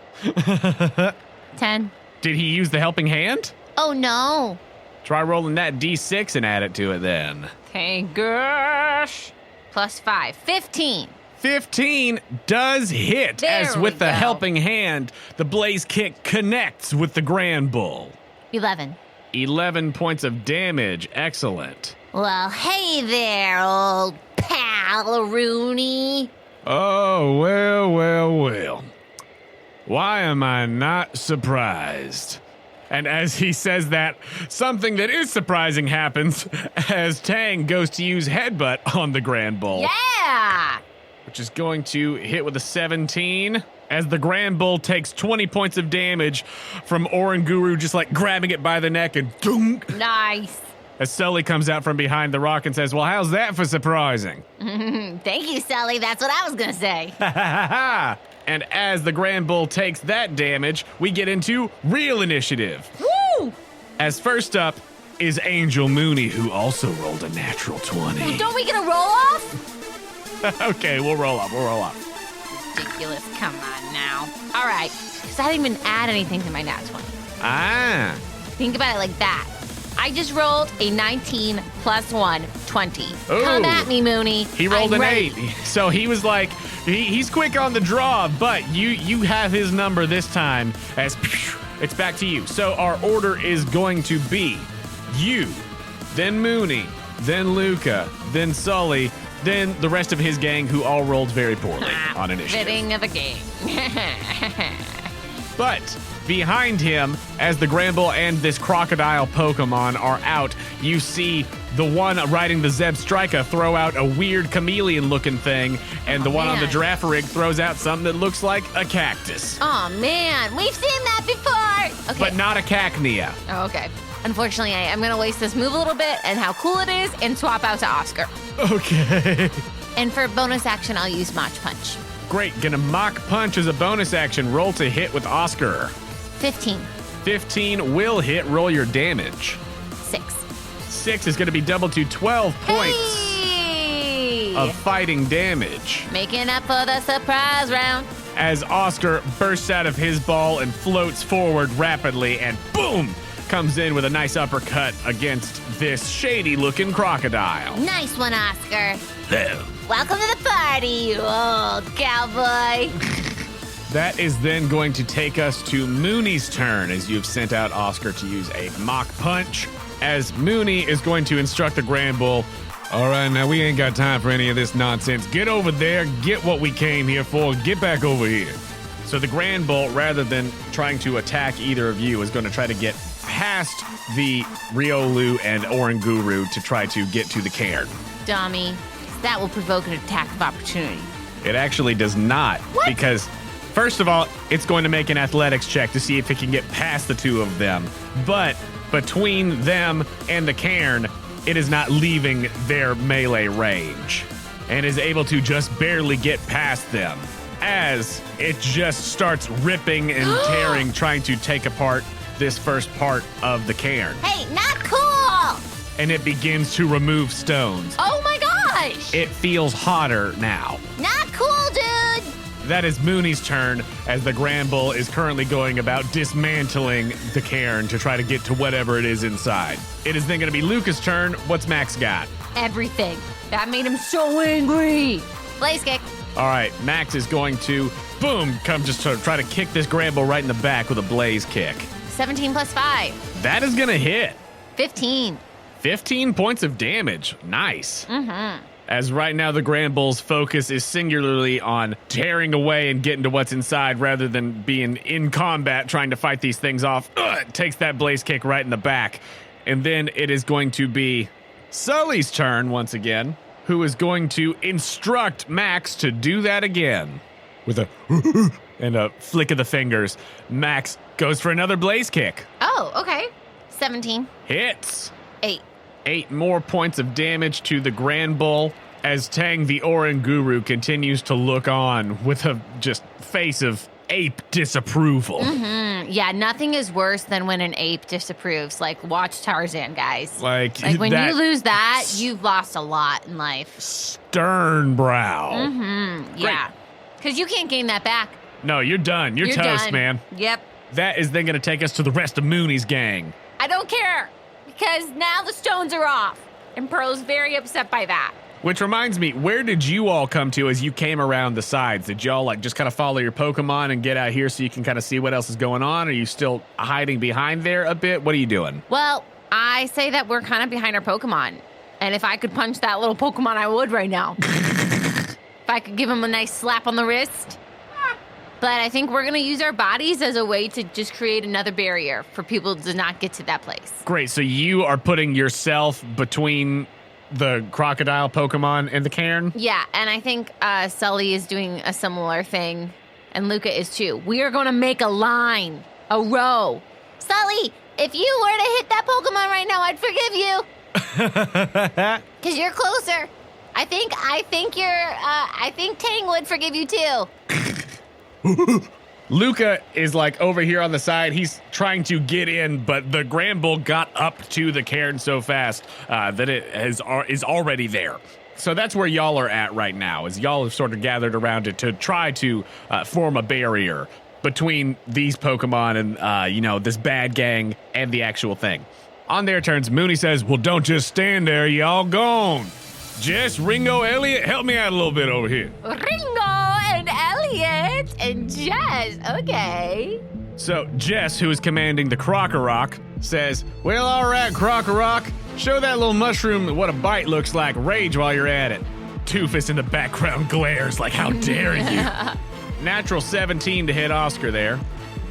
10. Did he use the helping hand? Oh, no. Try rolling that D6 and add it to it then. Okay, gosh. Plus 5. 15. 15 does hit, There as we with the go. helping hand, the Blaze Kick connects with the Granbull. 11. 11 points of damage. Excellent. Well, hey there, old pal Rooney. Oh, well. Why am I not surprised? And as he says that, something that is surprising happens as Tang goes to use Headbutt on the Granbull. Yeah! Which is going to hit with a 17, as the Granbull takes 20 points of damage from Oranguru just like grabbing it by the neck and dunk. Nice. as Sully comes out from behind the rock and says, well, how's that for surprising? Thank you, Sully. That's what I was going to say. And as the Grand Bull takes that damage, we get into real initiative. Woo! As first up is Angel Mooney, who also rolled a natural 20. Don't we get a roll off? Okay, we'll roll up. Ridiculous. Come on now. All right. Because I didn't even add anything to my nat 20. Ah. Think about it like that. I just rolled a 19 plus 1, 20. Ooh. Come at me, Mooney. He rolled I'm an ready. 8. So he was like, he's quick on the draw, but you have his number this time as it's back to you. So our order is going to be you, then Mooney, then Luca, then Sully, then the rest of his gang who all rolled very poorly on initiative. Fitting of a game. But behind him, as the Gramble and this crocodile Pokemon are out, you see the one riding the Zeb Striker throw out a weird chameleon-looking thing, and the one on the Girafarig throws out something that looks like a cactus. Oh, man. We've seen that before. Okay. But not a cacnea. Oh, okay. Unfortunately, I'm going to waste this move a little bit and how cool it is and swap out to Oscar. Okay. And for bonus action, I'll use Mach Punch. Great. Gonna Mach Punch as a bonus action. Roll to hit with Oscar. 15. 15 will hit. Roll your damage. 6. 6 is gonna be doubled to 12 points Hey! of fighting damage. Making up for the surprise round. As Oscar bursts out of his ball and floats forward rapidly and boom! Comes in with a nice uppercut against this shady-looking crocodile. Nice one, Oscar. Welcome to the party, you old cowboy. That is then going to take us to Mooney's turn, as you've sent out Oscar to use a Mach Punch, as Mooney is going to instruct the Gramble. All right, now we ain't got time for any of this nonsense. Get over there, get what we came here for, get back over here. So the Granbull, rather than trying to attack either of you, is going to try to get past the Riolu and Oranguru to try to get to the cairn. Dummy. That will provoke an attack of opportunity. It actually does not. What? Because, first of all, it's going to make an athletics check to see if it can get past the two of them. But between them and the cairn, it is not leaving their melee range and is able to just barely get past them as it just starts ripping and tearing, trying to take apart this first part of the cairn. Hey, not cool! And it begins to remove stones. Oh my gosh! It feels hotter now. Not cool, dude! That is Mooney's turn, as the Granbull is currently going about dismantling the cairn to try to get to whatever it is inside. It is then going to be Luca's turn. What's Max got? Everything. That made him so angry. Blaze kick. All right, Max is going to, boom, come just to try to kick this Granbull right in the back with a blaze kick. 17 plus 5. That is going to hit. 15. 15 points of damage. Nice. Mm-hmm. As right now the Granbull's focus is singularly on tearing away and getting to what's inside rather than being in combat trying to fight these things off. Takes that blaze kick right in the back. And then it is going to be Sully's turn once again, who is going to instruct Max to do that again. With a and a flick of the fingers, Max goes for another blaze kick. Oh, okay. 17. Hits. 8. 8 more points of damage to the Granbull as Tang the Oranguru continues to look on with a just face of ape disapproval. Mm-hmm. Yeah, nothing is worse than when an ape disapproves. Like, watch Tarzan, guys. Like when that you lose that, you've lost a lot in life. stern brow. Mm-hmm. Yeah. Because you can't gain that back. No, you're done. You're toast, done. man. Yep. That is then going to take us to the rest of Mooney's gang. I don't care. Because now the stones are off. And Pearl's very upset by that. Which reminds me, where did you all come to as you came around the sides? Did y'all like just kind of follow your Pokemon and get out here so you can kind of see what else is going on? Are you still hiding behind there a bit? What are you doing? Well, I say that we're kind of behind our Pokemon. And if I could punch that little Pokemon, I would right now. If I could give him a nice slap on the wrist. But I think we're going to use our bodies as a way to just create another barrier for people to not get to that place. Great, so you are putting yourself between the crocodile Pokemon and the cairn? Yeah, and I think Sully is doing a similar thing, and Luca is too. We are going to make a line, a row. Sully, if you were to hit that Pokemon right now, I'd forgive you. Because you're closer. I think Tang would forgive you too. Luca is like over here on the side. He's trying to get in, but the Granbull got up to the cairn so fast that it is already there. So that's where y'all are at right now, is y'all have sort of gathered around it to try to form a barrier between these Pokemon and, this bad gang and the actual thing. On their turns, Mooney says, well, don't just stand there, y'all gone. Jess, Ringo, Elliot, help me out a little bit over here. Ringo and Elliot and Jess, okay. So Jess, who is commanding the Krokorok, says, well, all right, Krokorok, show that little mushroom what a bite looks like. Rage while you're at it. Toofus in the background glares like, how dare you? Natural 17 to hit Oscar there.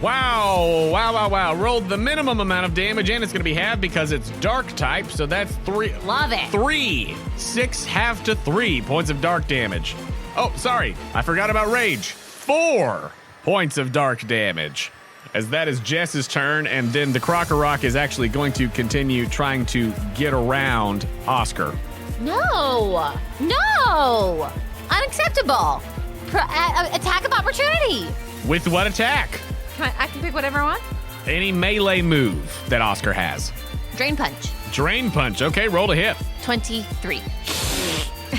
Wow. Rolled the minimum amount of damage, and it's going to be halved because it's dark type, so that's 3. Love it. 6 half to 3 points of dark damage. Oh, sorry. I forgot about Rage. 4 points of dark damage. As that is Jess's turn, and then the Krokorok is actually going to continue trying to get around Oscar. No. Unacceptable. Attack of opportunity. With what attack? I can pick whatever I want. Any melee move that Oscar has. Drain Punch. Drain Punch. Okay, roll to hit. 23.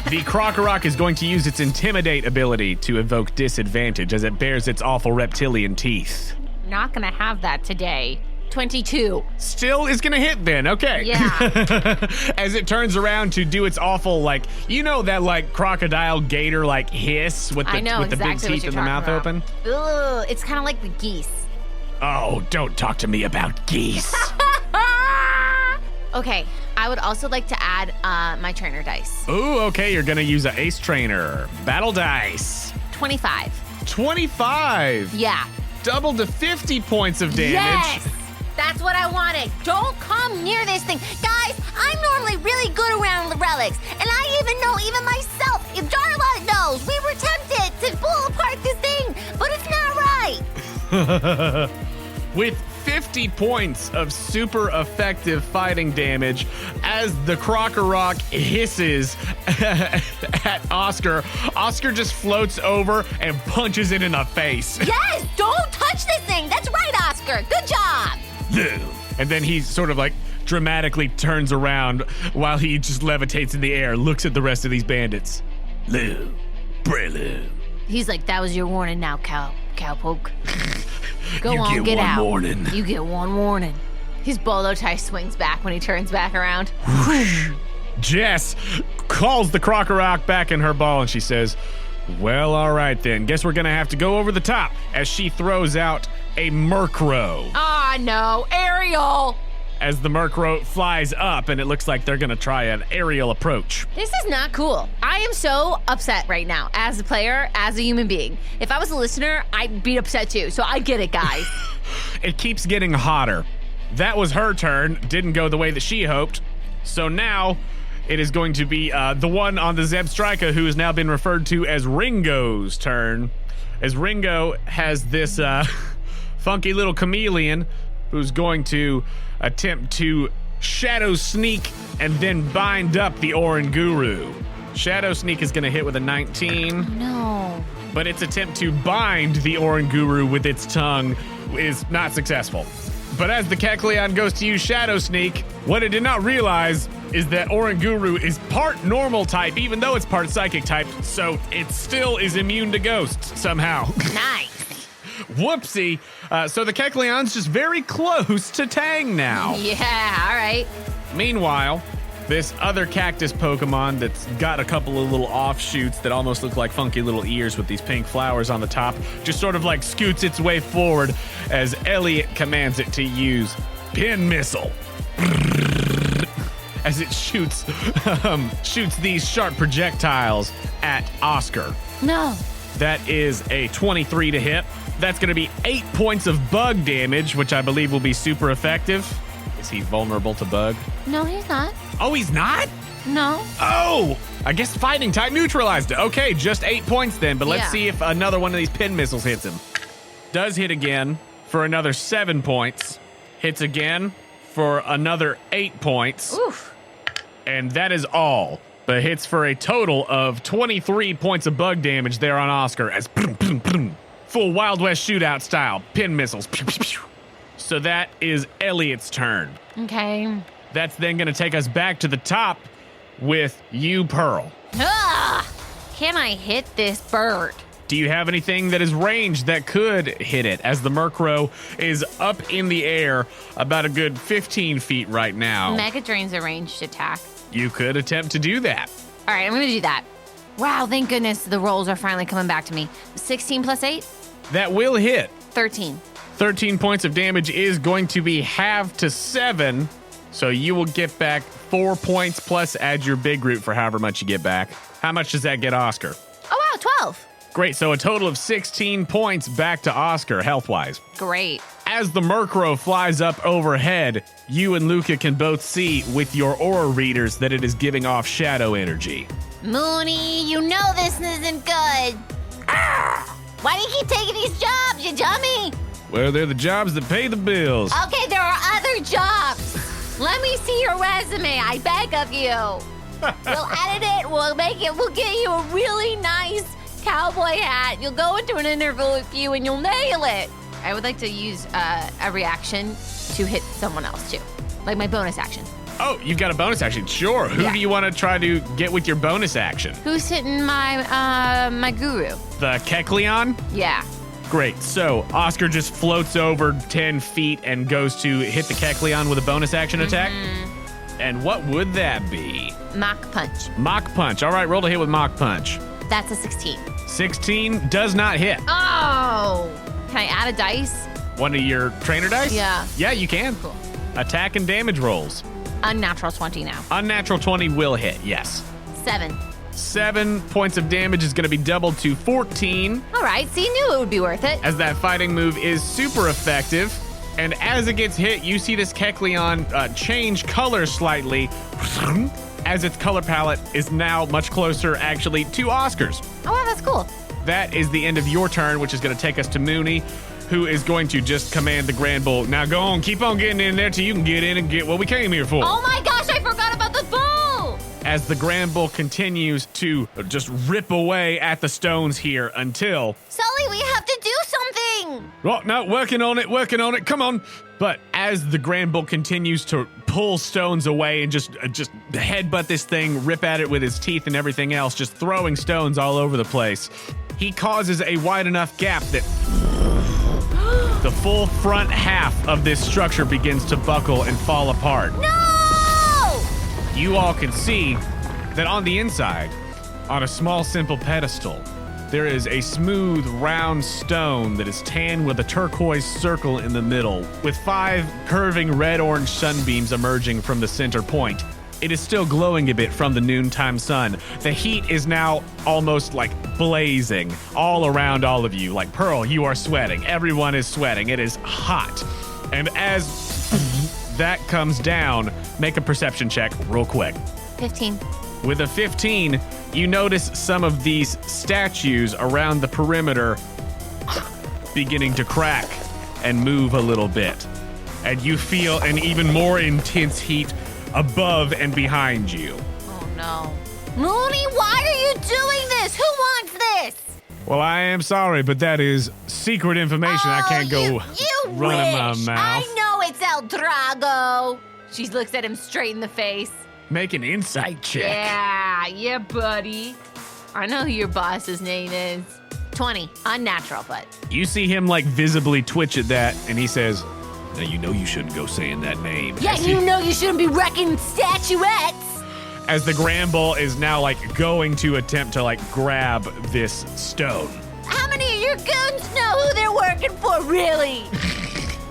The Krokorok is going to use its Intimidate ability to evoke disadvantage as it bares its awful reptilian teeth. Not gonna have that today. 22. Still is gonna hit then, okay. Yeah. As it turns around to do its awful, that crocodile gator hiss with the big teeth and the mouth open? Ugh, it's kind of like the geese. Oh, don't talk to me about geese. Okay, I would also like to add my trainer dice. Ooh, okay, you're gonna use an ace trainer. Battle dice. 25. 25? Yeah. Double to 50 points of damage. Yes! That's what I wanted. Don't come near this thing. Guys, I'm normally really good around the relics, and I even myself, if Darla knows, we were tempted to pull apart this thing, but it's not right. With 50 points of super effective fighting damage, as the Krokorok hisses at Oscar, Oscar just floats over and punches it in the face. Yes, don't touch this thing. That's right, Oscar. Good job. And then he sort of dramatically turns around while he just levitates in the air, looks at the rest of these bandits. Lou, Lou. He's like, that was your warning now, cowpoke. Go you on, get one out. Warning. You get one warning. His bolo tie swings back when he turns back around. Jess calls the Krokorok back in her ball and she says, well, all right then. Guess we're gonna have to go over the top as she throws out a Murkrow. Ah, no, Ariel. As the Murkrow flies up and it looks like they're gonna try an aerial approach. This is not cool. I am so upset right now as a player, as a human being. If I was a listener, I'd be upset too. So I get it, guys. It keeps getting hotter. That was her turn. Didn't go the way that she hoped. So now it is going to be the one on the Zebstrika who has now been referred to as Ringo's turn. As Ringo has this funky little chameleon who's going to attempt to Shadow Sneak and then bind up the Oranguru. Shadow Sneak is going to hit with a 19. No. But its attempt to bind the Oranguru with its tongue is not successful. But as the Kecleon goes to use Shadow Sneak, what it did not realize is that Oranguru is part normal type, even though it's part psychic type, so it still is immune to ghosts somehow. Nice. Whoopsie. So the Kecleon's just very close to Tang now. Yeah, all right. Meanwhile, this other cactus Pokemon that's got a couple of little offshoots that almost look like funky little ears with these pink flowers on the top just sort of scoots its way forward as Elliot commands it to use Pin Missile. As it shoots these sharp projectiles at Oscar. No. That is a 23 to hit. That's going to be 8 points of bug damage, which I believe will be super effective. Is he vulnerable to bug? No, he's not. Oh, he's not? No. Oh, I guess fighting type neutralized it. Okay, just 8 points then, but let's see if another one of these pin missiles hits him. Does hit again for another 7 points. Hits again for another 8 points. Oof. And that is all. But hits for a total of 23 points of bug damage there on Oscar as full Wild West shootout style pin missiles. So that is Elliot's turn. Okay. That's then going to take us back to the top with you, Pearl. Can I hit this bird? Do you have anything that is ranged that could hit it? As the Murkrow is up in the air about a good 15 feet right now. Mega Drain's a ranged attack. You could attempt to do that. All right, I'm going to do that. Wow, thank goodness the rolls are finally coming back to me. 16 plus 8? That will hit. 13. 13 points of damage is going to be halved to 7. So you will get back 4 points plus add your big root for however much you get back. How much does that get Oscar? Oh, wow, 12. Great, so a total of 16 points back to Oscar, health-wise. Great. As the Murkrow flies up overhead, you and Luca can both see with your aura readers that it is giving off shadow energy. Mooney, you know this isn't good. Why do you keep taking these jobs, you dummy? Well, they're the jobs that pay the bills. Okay, there are other jobs. Let me see your resume, I beg of you. We'll edit it, we'll get you a really nice cowboy hat. You'll go into an interview with you and you'll nail it. I would like to use a reaction to hit someone else too. Like my bonus action. Oh, you've got a bonus action. Sure. Who do you want to try to get with your bonus action? Who's hitting my guru? The Kecleon? Yeah. Great. So Oscar just floats over 10 feet and goes to hit the Kecleon with a bonus action attack. And what would that be? Mach Punch. Mach Punch. All right, roll to hit with Mach Punch. That's a 16. 16 does not hit. Oh! Can I add a dice? One of your trainer dice? Yeah. Yeah, you can. Cool. Attack and damage rolls. Unnatural 20 now. Unnatural 20 will hit, yes. 7. 7 points of damage is going to be doubled to 14. All right, see, knew it would be worth it. As that fighting move is super effective. And as it gets hit, you see this Kecleon change color slightly as its color palette is now much closer, actually, to Oscar's. Oh, wow, that's cool. That is the end of your turn, which is going to take us to Mooney, who is going to just command the Grand Bull. Now go on, keep on getting in there till you can get in and get what we came here for. Oh my gosh, I forgot about the bull! As the Grand Bull continues to just rip away at the stones here until... Sully, we have to do something! Oh, no, working on it, come on. But as the Grand Bull continues to pull stones away and just headbutt this thing, rip at it with his teeth and everything else, just throwing stones all over the place, he causes a wide enough gap that the full front half of this structure begins to buckle and fall apart. No! You all can see that on the inside, on a small, simple pedestal, there is a smooth, round stone that is tan with a turquoise circle in the middle, with 5 curving red-orange sunbeams emerging from the center point. It is still glowing a bit from the noontime sun. The heat is now almost like blazing all around all of you. Like, Pearl, you are sweating. Everyone is sweating. It is hot. And as that comes down, make a perception check real quick. 15. With a 15, you notice some of these statues around the perimeter beginning to crack and move a little bit. And you feel an even more intense heat above and behind you. Oh no. Mooney, why are you doing this? Who wants this? Well, I am sorry, but that is secret information. I can't go you running my wish. mouth. I know it's El Drago. She looks at him straight in the face. Make an insight check. Yeah, buddy. I know who your boss's name is. 20. Unnatural, but. You see him like visibly twitch at that, and he says, "Now you know you shouldn't go saying that name." Yeah, you know you shouldn't be wrecking statuettes. As the Grand Bull is now like going to attempt to like grab this stone. How many of your goons know who they're working for, really?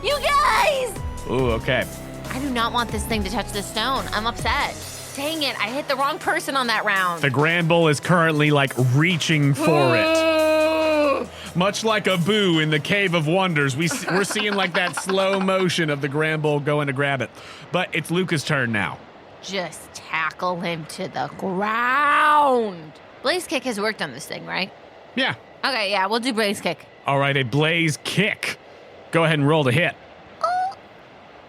You guys! Ooh, okay. I do not want this thing to touch the stone. I'm upset. Dang it, I hit the wrong person on that round. The Grand Bull is currently like reaching for it. Much like a Boo in the Cave of Wonders, we're seeing like that slow motion of the Grand Bull going to grab it. But it's Luca's turn now. Just tackle him to the ground. Blaze Kick has worked on this thing, right? Yeah. Okay, yeah, we'll do Blaze Kick. All right, a Blaze Kick. Go ahead and roll to hit.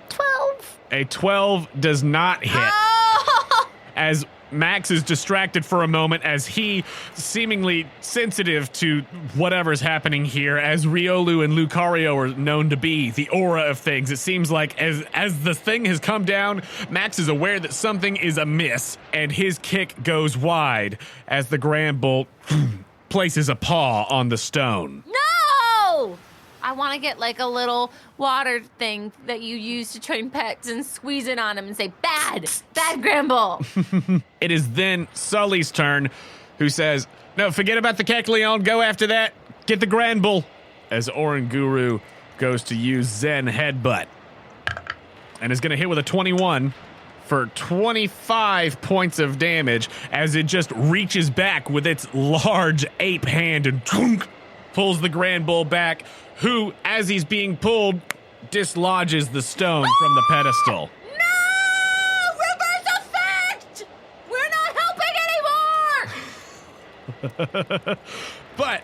12. A 12 does not hit. Oh! as Max is distracted for a moment as he, seemingly sensitive to whatever's happening here, as Riolu and Lucario are known to be, the aura of things. It seems like as the thing has come down, Max is aware that something is amiss, and his kick goes wide as the Grand Bull places a paw on the stone. No! I want to get like a little water thing that you use to train pets and squeeze it on him and say, bad Gramble. It is then Sully's turn, who says, no, forget about the Kecleon, go after that, get the Grand Bull, as Oranguru goes to use Zen Headbutt, and is going to hit with a 21 for 25 points of damage, as it just reaches back with its large ape hand and pulls the Grand Bull back, who, as he's being pulled, dislodges the stone from the pedestal. No! Reverse effect! We're not helping anymore! But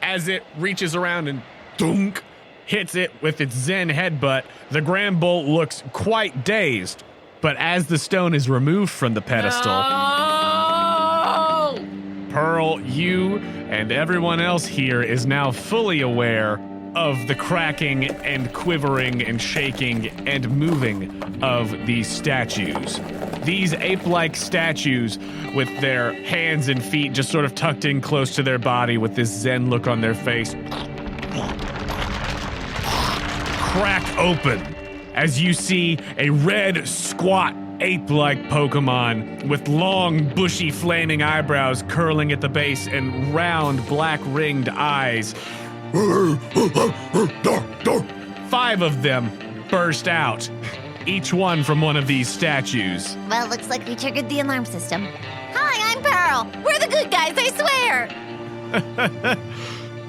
as it reaches around and hits it with its Zen Headbutt, the Grand Bull looks quite dazed. But as the stone is removed from the pedestal, No! Pearl, you and everyone else here is now fully aware of the cracking and quivering and shaking and moving of these statues. These ape-like statues with their hands and feet just sort of tucked in close to their body with this Zen look on their face crack open as you see a red, squat, ape-like Pokemon with long, bushy, flaming eyebrows curling at the base and round, black-ringed eyes. 5 of them burst out, each one from one of these statues. Well, looks like we triggered the alarm system. Hi, I'm Pearl. We're the good guys, I swear.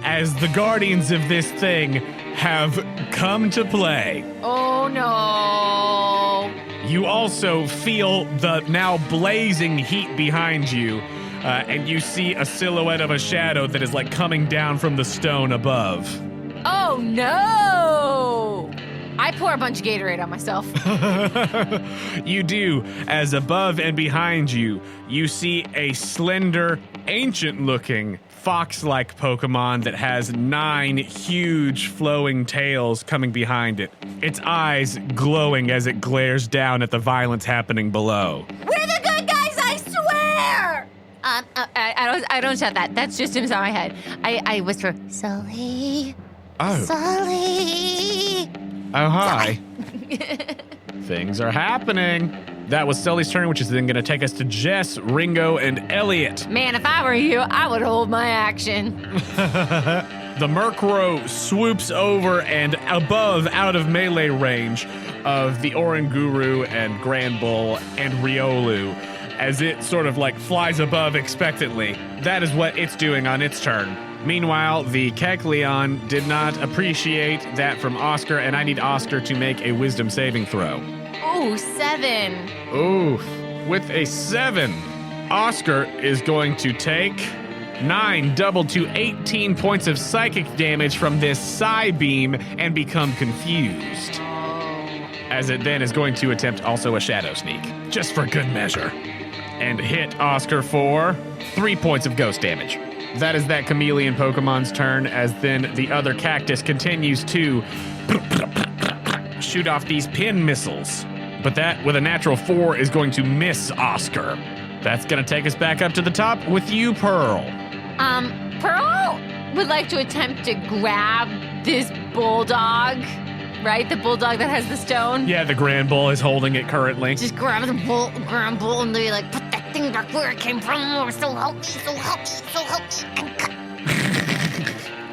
As the guardians of this thing have come to play. Oh, no. You also feel the now blazing heat behind you, and you see a silhouette of a shadow that is like coming down from the stone above. Oh, no. I pour a bunch of Gatorade on myself. You do, as above and behind you, you see a slender, ancient-looking, fox-like Pokemon that has 9 huge flowing tails coming behind it, its eyes glowing as it glares down at the violence happening below. We're the good guys, I swear! I don't shout that. That's just inside my head. I whisper, Sully. Oh. Sully. Oh, hi. Things are happening. That was Sully's turn, which is then going to take us to Jess, Ringo, and Elliot. Man, if I were you, I would hold my action. The Murkrow swoops over and above, out of melee range of the Oranguru and Grand Bull and Riolu, as it sort of like flies above expectantly. That is what it's doing on its turn. Meanwhile, the Kecleon did not appreciate that from Oscar, and I need Oscar to make a wisdom saving throw. Ooh, 7. Ooh, with a 7, Oscar is going to take 9 doubled to 18 points of psychic damage from this Psy Beam and become confused. As it then is going to attempt also a Shadow Sneak, just for good measure, and hit Oscar for 3 points of ghost damage. That is that chameleon Pokemon's turn, as then the other cactus continues to shoot off these pin missiles. But that, with a natural 4, is going to miss Oscar. That's going to take us back up to the top with you, Pearl. Pearl would like to attempt to grab this bulldog, right? The bulldog that has the stone. Yeah, the Grand Bull is holding it currently. Just grab the Grand Bull and be like, put that thing back where it came from, or so help me, so help me, so help me, and cut.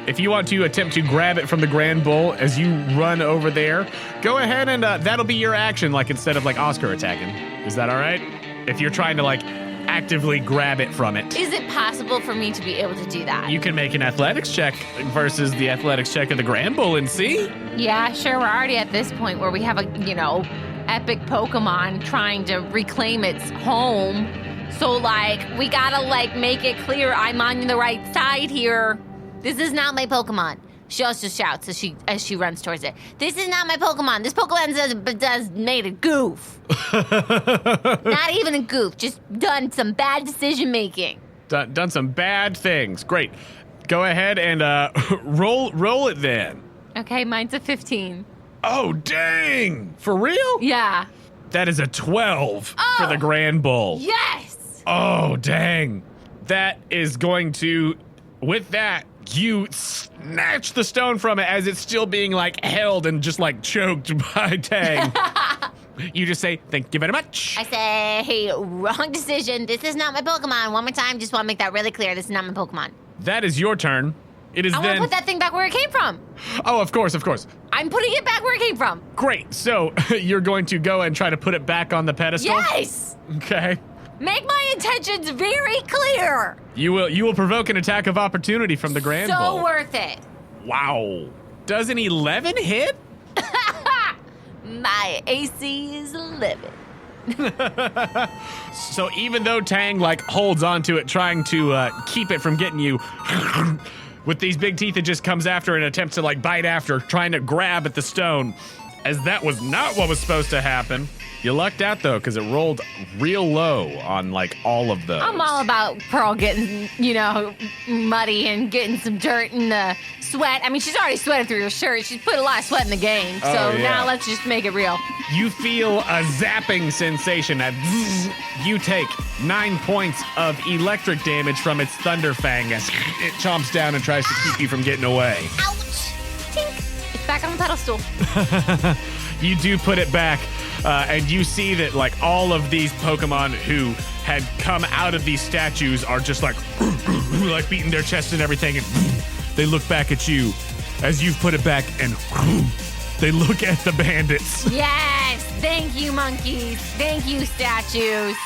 If you want to attempt to grab it from the Grand Bull as you run over there, go ahead and that'll be your action, like instead of like Oscar attacking. Is that all right? If you're trying to like actively grab it from it. Is it possible for me to be able to do that? You can make an athletics check versus the athletics check of the Grand Bull and see. Yeah, sure. We're already at this point where we have a, epic Pokemon trying to reclaim its home. So, like, we gotta, like, make it clear I'm on the right side here. This is not my Pokemon. She also shouts as she runs towards it. This is not my Pokemon. This Pokemon does made a goof. Not even a goof. Just done some bad decision making. Done some bad things. Great. Go ahead and roll it then. Okay, mine's a 15. Oh, dang. For real? Yeah. That is a 12 for the Grand Bull. Yes! Oh, dang. That is going to, with that, you snatch the stone from it as it's still being, like, held and just, like, choked by Tang. You just say, thank you very much. I say, hey, wrong decision. This is not my Pokemon. One more time, just want to make that really clear. This is not my Pokemon. That is your turn. It is I want to put that thing back where it came from. Oh, of course. I'm putting it back where it came from. Great. So you're going to go and try to put it back on the pedestal? Yes! Okay. Make my intentions very clear. You will provoke an attack of opportunity from the Grand Bull. So worth it. Wow. Does an 11 hit? My AC is 11. So even though Tang, like, holds onto it, trying to keep it from getting you, with these big teeth, it just comes after and attempts to, like, bite after, trying to grab at the stone, as that was not what was supposed to happen. You lucked out, though, because it rolled real low on, like, all of those. I'm all about Pearl getting, muddy and getting some dirt in the sweat. I mean, she's already sweated through her shirt. She's put a lot of sweat in the game. So now let's just make it real. You feel a zapping sensation. You take 9 points of electric damage from its Thunder Fang as it chomps down and tries to keep you from getting away. Ouch! Tink! It's back on the pedestal. You do put it back, and you see that, like, all of these Pokemon who had come out of these statues are just like, like beating their chest and everything, and they look back at you as you've put it back, and they look at the bandits. Yes! Thank you, monkeys. Thank you, statues.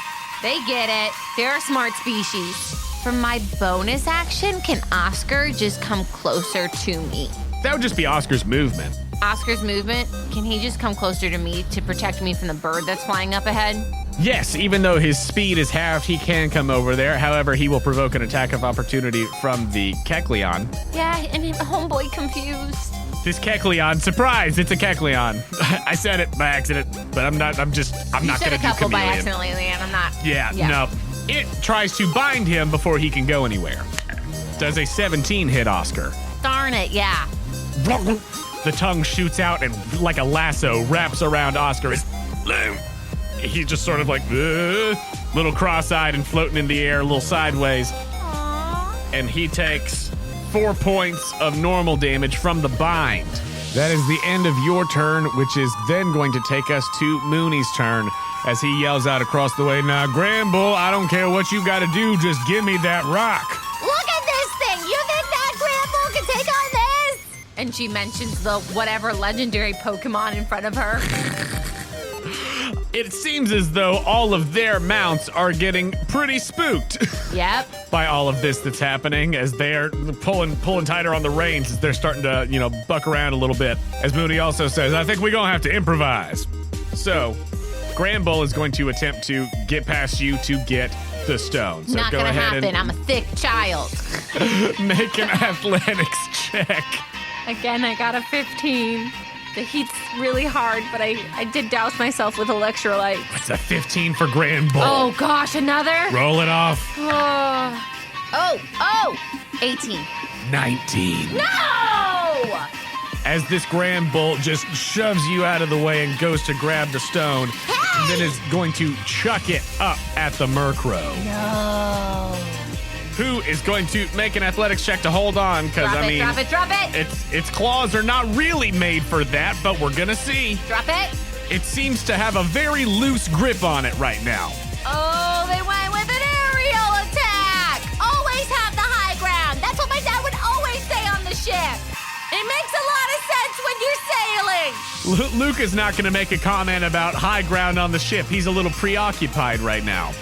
They get it. They're a smart species. For my bonus action, can Oscar just come closer to me? That would just be Oscar's movement. Oscar's movement? Can he just come closer to me to protect me from the bird that's flying up ahead? Yes, even though his speed is halved, he can come over there. However, he will provoke an attack of opportunity from the Kecleon. Yeah, and homeboy confused. This Kecleon, surprise, it's a Kecleon. I said it by accident, but I'm not going to do chameleon. You said a couple by accidentally, and I'm not. Yeah, no. It tries to bind him before he can go anywhere. Does a 17 hit Oscar? Darn it, yeah. The tongue shoots out and, like a lasso, wraps around Oscar. He's just sort of like, little cross-eyed and floating in the air, a little sideways. Aww. And he takes 4 points of normal damage from the bind. That is the end of your turn, which is then going to take us to Mooney's turn, as he yells out across the way, "Now, Grand Bull, I don't care what you got to do, just give me that rock." Look at this thing! You think that Grand Bull can take on this? And she mentions the whatever legendary Pokemon in front of her. It seems as though all of their mounts are getting pretty spooked. Yep. By all of this that's happening, as they're pulling tighter on the reins, as they're starting to, buck around a little bit. As Mooney also says, I think we're going to have to improvise. So, Grand Bull is going to attempt to get past you to get the stone. So Not go gonna ahead happen. I'm a thick child. and make an athletics check. Again, I got a 15. The heat's really hard, but I did douse myself with electrolytes. It's a 15 for Grand Bull. Oh, gosh, another? Roll it off. Oh, 18. 19. No! As this Grand Bull just shoves you out of the way and goes to grab the stone, and then is going to chuck it up at the Murkrow. No. Who is going to make an athletics check to hold on, because, Drop it. Its claws are not really made for that, but we're gonna see. Drop it. It seems to have a very loose grip on it right now. Oh, they went with an aerial attack. Always have the high ground. That's what my dad would always say on the ship. It makes a lot of sense when you're sailing. Luca's not gonna make a comment about high ground on the ship. He's a little preoccupied right now.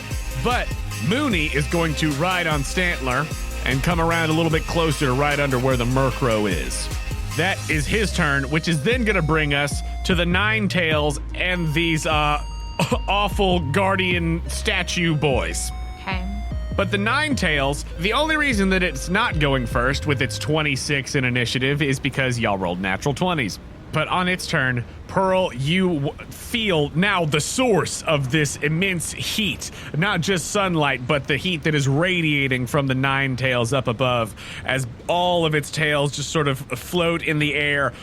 But Mooney is going to ride on Stantler and come around a little bit closer right under where the Murkrow is. That is his turn, which is then going to bring us to the Ninetales and these awful guardian statue boys. Okay. But the Ninetales, the only reason that it's not going first with its 26 in initiative is because y'all rolled natural 20s. But on its turn, Pearl, you feel now the source of this immense heat. Not just sunlight, but the heat that is radiating from the Ninetales up above as all of its tails just sort of float in the air.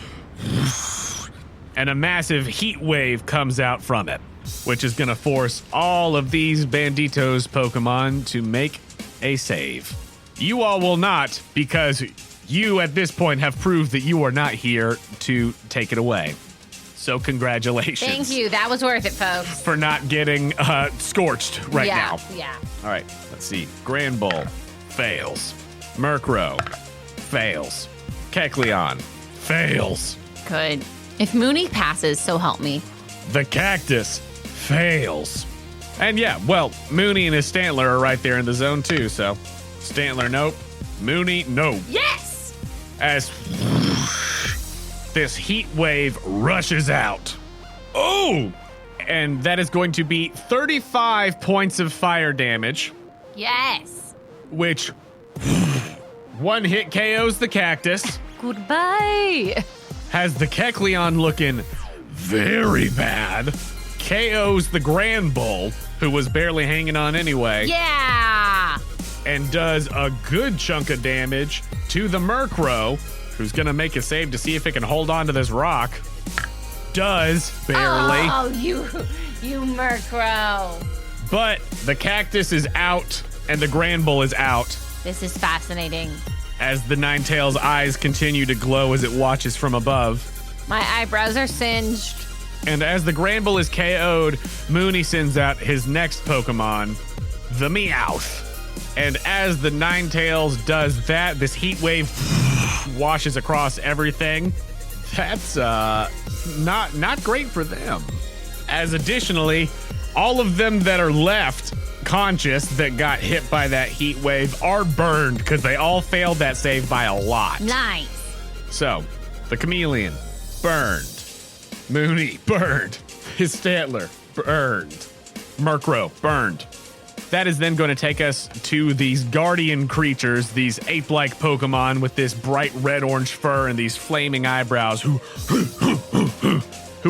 And a massive heat wave comes out from it, which is going to force all of these Banditos Pokemon to make a save. You all will not, because you at this point have proved that you are not here to take it away. So congratulations. Thank you. That was worth it, folks. For not getting scorched right now. Yeah. All right, let's see. Grand Bull fails. Murkrow fails. Kecleon fails. Good. If Mooney passes, so help me. The Cactus fails. And yeah, well, Mooney and his Stantler are right there in the zone too, so Stantler, nope. Mooney, no. Yes! As this heat wave rushes out. Oh! And that is going to be 35 points of fire damage, Yes. which one hit KOs the Cactus, Goodbye. has the Kecleon looking very bad, KOs the Grand Bull, who was barely hanging on anyway, Yeah. and does a good chunk of damage to the Murkrow, who's going to make a save to see if it can hold on to this rock. Does, barely. Oh, you Murkrow. But the Cactus is out, and the Grand Bull is out, This is fascinating. as the Ninetales' eyes continue to glow as it watches from above. My eyebrows are singed. And as the Grand Bull is KO'd, Mooney sends out his next Pokemon, the Meowth. And as the Ninetales does that, this heat wave washes across everything. That's not great for them. As additionally, all of them that are left conscious that got hit by that heat wave are burned because they all failed that save by a lot. Nice. So, the Chameleon, burned. Mooney, burned. His Stantler, burned. Murkrow, burned. That is then going to take us to these guardian creatures, these ape-like Pokemon with this bright red-orange fur and these flaming eyebrows who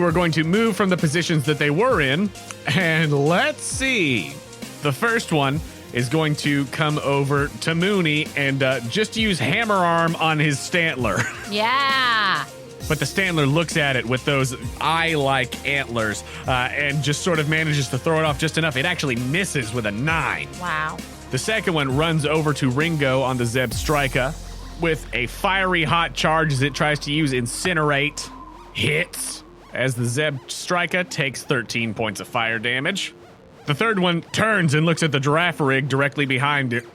are going to move from the positions that they were in. And let's see. The first one is going to come over to Mooney and just use Hammer Arm on his Stantler. Yeah. But the Stantler looks at it with those eye-like antlers and just sort of manages to throw it off just enough. It actually misses with a 9. Wow. The second one runs over to Ringo on the Zebstrika with a fiery hot charge as it tries to use Incinerate. Hits as the Zebstrika takes 13 points of fire damage. The third one turns and looks at the Girafarig directly behind it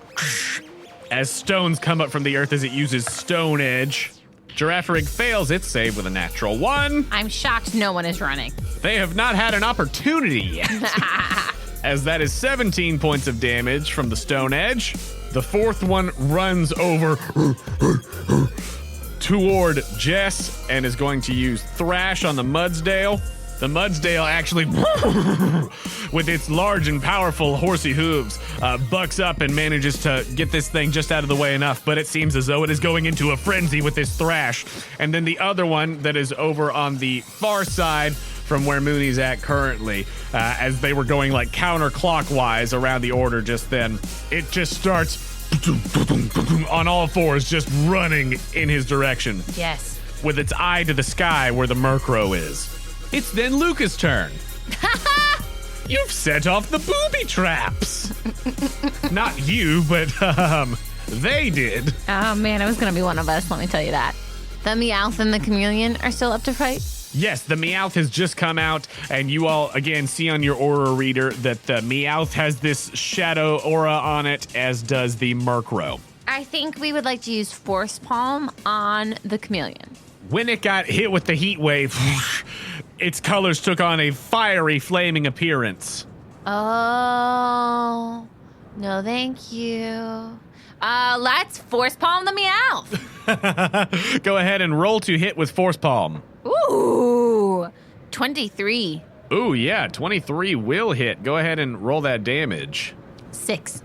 as stones come up from the earth as it uses Stone Edge. Girafarig fails its save with a natural 1. I'm shocked no one is running. They have not had an opportunity yet. As that is 17 points of damage from the Stone Edge. The fourth one runs over toward Jess and is going to use Thrash on the Mudsdale. The Mudsdale actually, with its large and powerful horsey hooves, bucks up and manages to get this thing just out of the way enough, but it seems as though it is going into a frenzy with this Thrash. And then the other one that is over on the far side from where Mooney's at currently, as they were going like counterclockwise around the order just then, it just starts on all fours, just running in his direction. Yes. With its eye to the sky where the Murkrow is. It's then Luca's turn. You've set off the booby traps. Not you, but they did. Oh man, it was gonna be one of us, let me tell you that. The Meowth and the Chameleon are still up to fight? Yes, the Meowth has just come out, and you all, again, see on your aura reader that the Meowth has this shadow aura on it, as does the Murkrow. I think we would like to use Force Palm on the Chameleon. When it got hit with the heat wave, its colors took on a fiery, flaming appearance. Oh, no thank you. Let's Force Palm the Meowth. Go ahead and roll to hit with Force Palm. Ooh, 23. Ooh, yeah, 23 will hit. Go ahead and roll that damage. 6.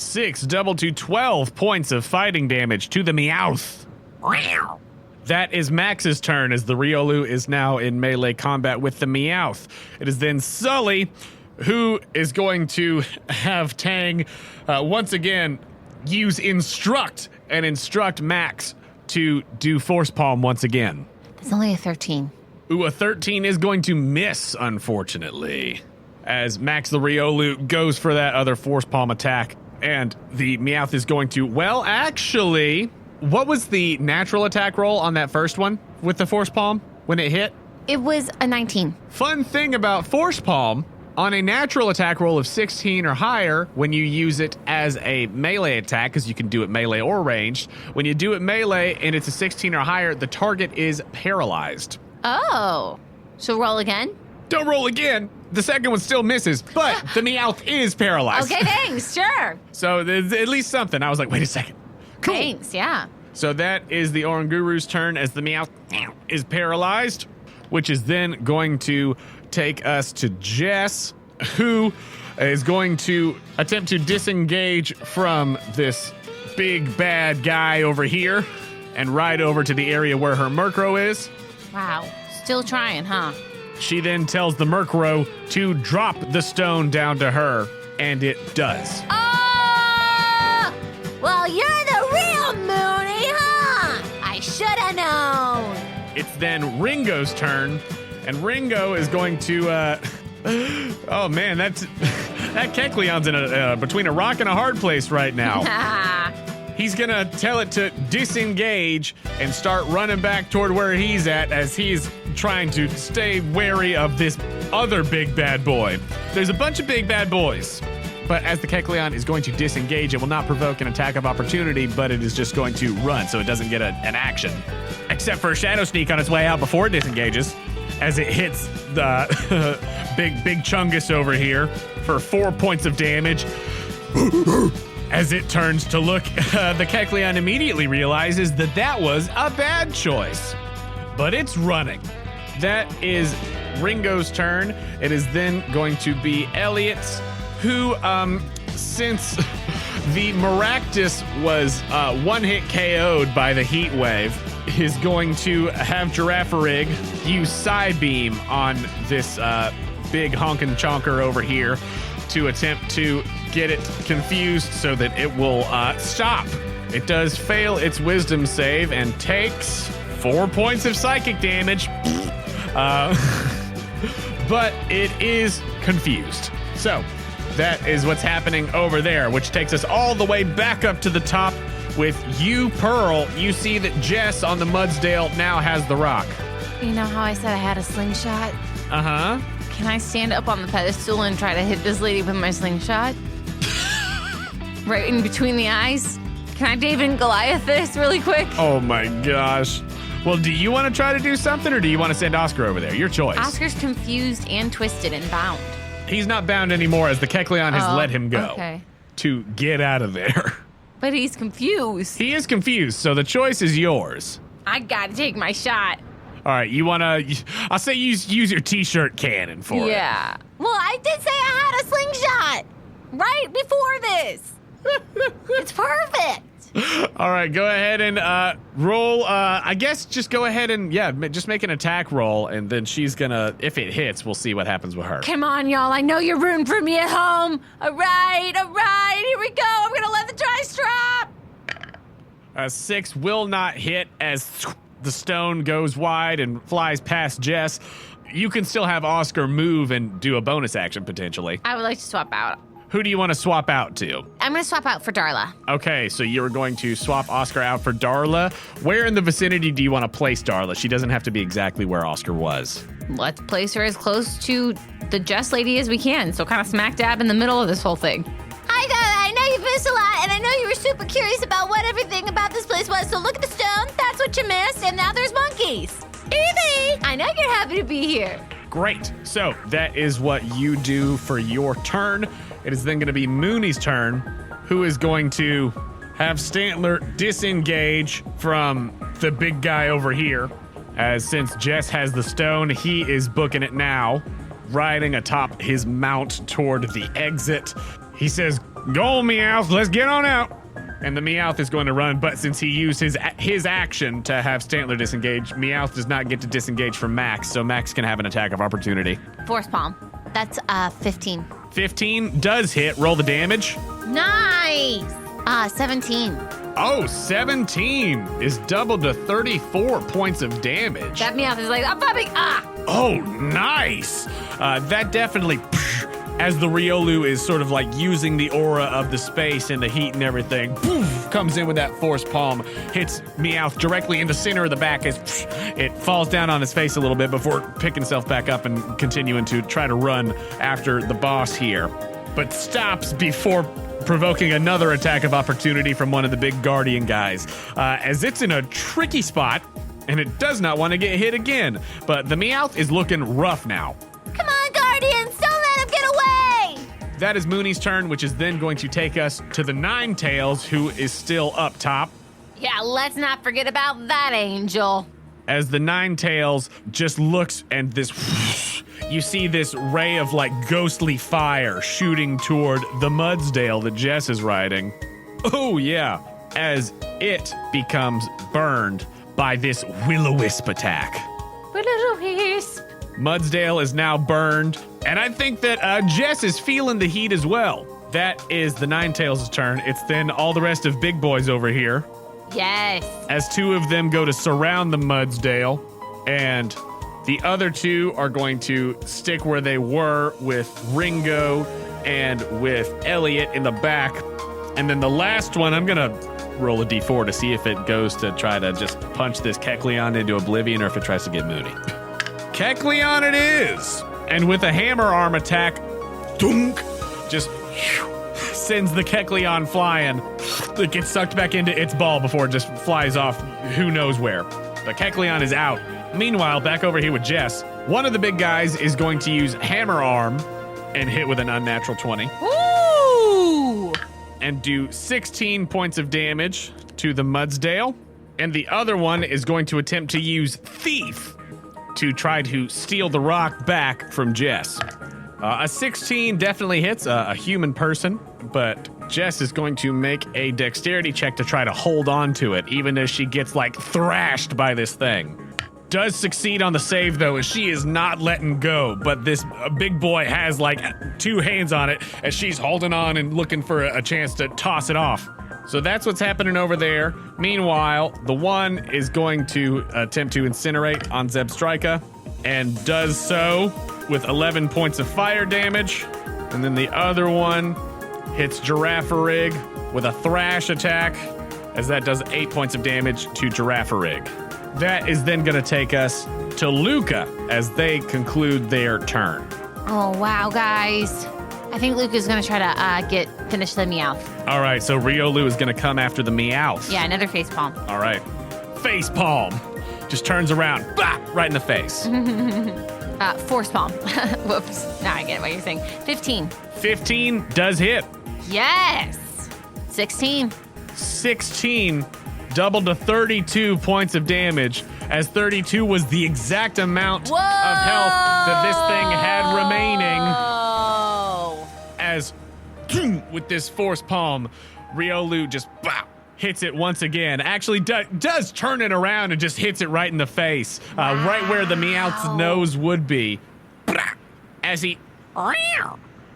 6 double to 12 points of fighting damage to the Meowth. Wow. That is Max's turn, as the Riolu is now in melee combat with the Meowth. It is then Sully, who is going to have Tang once again use Instruct and instruct Max to do Force Palm once again. It's only a 13. Ooh, a 13 is going to miss, unfortunately, as Max the Riolu goes for that other Force Palm attack. And the Meowth is going to, well, actually, what was the natural attack roll on that first one with the Force Palm when it hit? It was a 19. Fun thing about Force Palm, on a natural attack roll of 16 or higher, when you use it as a melee attack, because you can do it melee or ranged, when you do it melee and it's a 16 or higher, the target is paralyzed. Oh. So roll again? Don't roll again. The second one still misses, but the Meowth is paralyzed. Okay, thanks. Sure. So there's at least something. I was like, wait a second. Cool. Thanks, yeah. So that is the Oranguru's turn, as the Meowth is paralyzed, which is then going to take us to Jess, who is going to attempt to disengage from this big bad guy over here and ride over to the area where her Murkrow is. Wow. Still trying, huh? She then tells the Murkrow to drop the stone down to her, and it does. Oh! Well, you're the real Mooney, huh? I should have known. It's then Ringo's turn, and Ringo is going to, oh man, that Kecleon's in between a rock and a hard place right now. He's gonna tell it to disengage and start running back toward where he's at, as he's trying to stay wary of this other big bad boy. There's a bunch of big bad boys, but as the Kecleon is going to disengage, it will not provoke an attack of opportunity, but it is just going to run, so it doesn't get an action. Except for a Shadow Sneak on its way out before it disengages, as it hits the big Chungus over here for 4 points of damage. As it turns to look, the Kecleon immediately realizes that that was a bad choice, but it's running. That is Ringo's turn. It is then going to be Elliot's, who, since the Maractus was one-hit KO'd by the Heat Wave, is going to have Giraffarig use Psybeam on this big honkin' chonker over here to attempt to get it confused so that it will stop. It does fail its wisdom save and takes 4 points of psychic damage, but it is confused. So that is what's happening over there, which takes us all the way back up to the top with you, Pearl. You see that Jess on the Mudsdale now has the rock. You know how I said I had a slingshot? Uh-huh. Can I stand up on the pedestal and try to hit this lady with my slingshot? Right in between the eyes? Can I David and Goliath this really quick? Oh my gosh. Well, do you want to try to do something, or do you want to send Oscar over there? Your choice. Oscar's confused and twisted and bound. He's not bound anymore, as the Kecleon has let him go to get out of there. But he's confused. He is confused, so the choice is yours. I gotta take my shot. All right, you want to... I'll say use your T-shirt cannon for it. Yeah. Well, I did say I had a slingshot right before this. It's perfect. All right, go ahead and roll. I guess just go ahead and, just make an attack roll, and then she's going to... If it hits, we'll see what happens with her. Come on, y'all. I know you're rooting for me at home. All right. Here we go. I'm going to let the dice drop. A 6 will not hit, as the stone goes wide and flies past Jess. You can still have Oscar move and do a bonus action, potentially. I would like to swap out. Who do you want to swap out to? I'm going to swap out for Darla. Okay, so you're going to swap Oscar out for Darla. Where in the vicinity do you want to place Darla? She doesn't have to be exactly where Oscar was. Let's place her as close to the Jess lady as we can, so kind of smack dab in the middle of this whole thing. Hi, Darla. I know you've missed a lot, and I know you were super curious about what everything about this place was, so look at the stone. That's what you missed, and now there's monkeys. Easy. I know you're happy to be here. Great. So that is what you do for your turn. It is then going to be Mooney's turn, who is going to have Stantler disengage from the big guy over here. As since Jess has the stone, he is booking it now, riding atop his mount toward the exit. He says, Go, Meowth, let's get on out. And the Meowth is going to run, but since he used his action to have Stantler disengage, Meowth does not get to disengage from Max, so Max can have an attack of opportunity. Force palm. That's 15. 15 does hit. Roll the damage. Nice. 17. Oh, 17 is doubled to 34 points of damage. That Meowth is like, I'm popping. Oh, nice. That definitely, as the Riolu is sort of like using the aura of the space and the heat and everything, poof, comes in with that force palm, hits Meowth directly in the center of the back as it falls down on his face a little bit before picking itself back up and continuing to try to run after the boss here. But stops before provoking another attack of opportunity from one of the big Guardian guys, as it's in a tricky spot, and it does not want to get hit again. But the Meowth is looking rough now. Come on, Guardians, don't let him get away! That is Mooney's turn, which is then going to take us to the Ninetales, who is still up top. Yeah, let's not forget about that angel. As the Ninetales just looks and this, you see this ray of like ghostly fire shooting toward the Mudsdale that Jess is riding. Oh yeah, as it becomes burned by this Will-O-Wisp attack. Will-O-Wisp. Mudsdale is now burned, and I think that Jess is feeling the heat as well. That is the Ninetales' turn. It's then all the rest of Big Boys over here. Yes. As two of them go to surround the Mudsdale, and the other two are going to stick where they were with Ringo and with Elliot in the back. And then the last one, I'm going to roll a d4 to see if it goes to try to just punch this Kecleon into oblivion or if it tries to get Mooney. Kecleon it is! And with a hammer arm attack, dunk, just sends the Kecleon flying. It gets sucked back into its ball before it just flies off who knows where. The Kecleon is out. Meanwhile, back over here with Jess, one of the big guys is going to use Hammer Arm and hit with an unnatural 20. Ooh! And do 16 points of damage to the Mudsdale. And the other one is going to attempt to use Thief to try to steal the rock back from Jess. A 16 definitely hits a human person, but Jess is going to make a dexterity check to try to hold on to it, even as she gets, like, thrashed by this thing. Does succeed on the save, though, as she is not letting go, but this big boy has, like, two hands on it as she's holding on and looking for a chance to toss it off. So that's what's happening over there. Meanwhile, the one is going to attempt to incinerate on Zebstrika, and does so with 11 points of fire damage. And then the other one hits Giraffarig with a thrash attack, as that does 8 points of damage to Giraffarig. That is then going to take us to Luca as they conclude their turn. Oh, wow, guys. I think Luca's going to try to finish the Meowth. All right, so Riolu is going to come after the Meowth. Yeah, another face palm. All right. Face palm. Just turns around, bah, right in the face. Force palm. Whoops. Now I get what you're saying. 15. 15 does hit. Yes. 16. 16 doubled to 32 points of damage, as 32 was the exact amount of health that this thing had remaining. Oh. As with this force palm, Riolu just hits it once again. Actually does turn it around and just hits it right in the face, right where the Meowth's nose would be. As he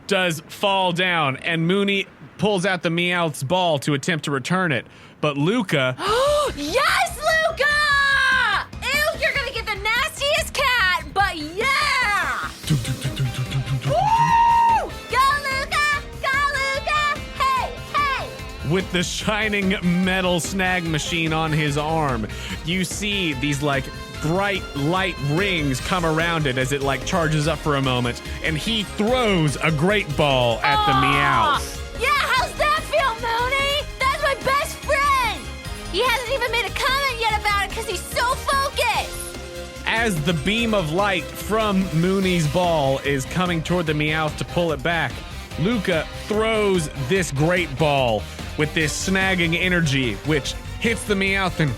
does fall down, and Mooney pulls out the Meowth's ball to attempt to return it. But Luca... Yes, Luca! Ew, you're gonna get the nastiest cat, but yeah! Woo! Go, Luca! Go, Luca! Hey, hey! With the shining metal snag machine on his arm, you see these, like, bright light rings come around it as it, like, charges up for a moment, and he throws a great ball at the Meowth. Yeah, how's that feel, Mooney? That's my best friend! He hasn't even made a comment yet about it because he's so focused! As the beam of light from Mooney's ball is coming toward the Meowth to pull it back, Luca throws this great ball with this snagging energy, which hits the Meowth and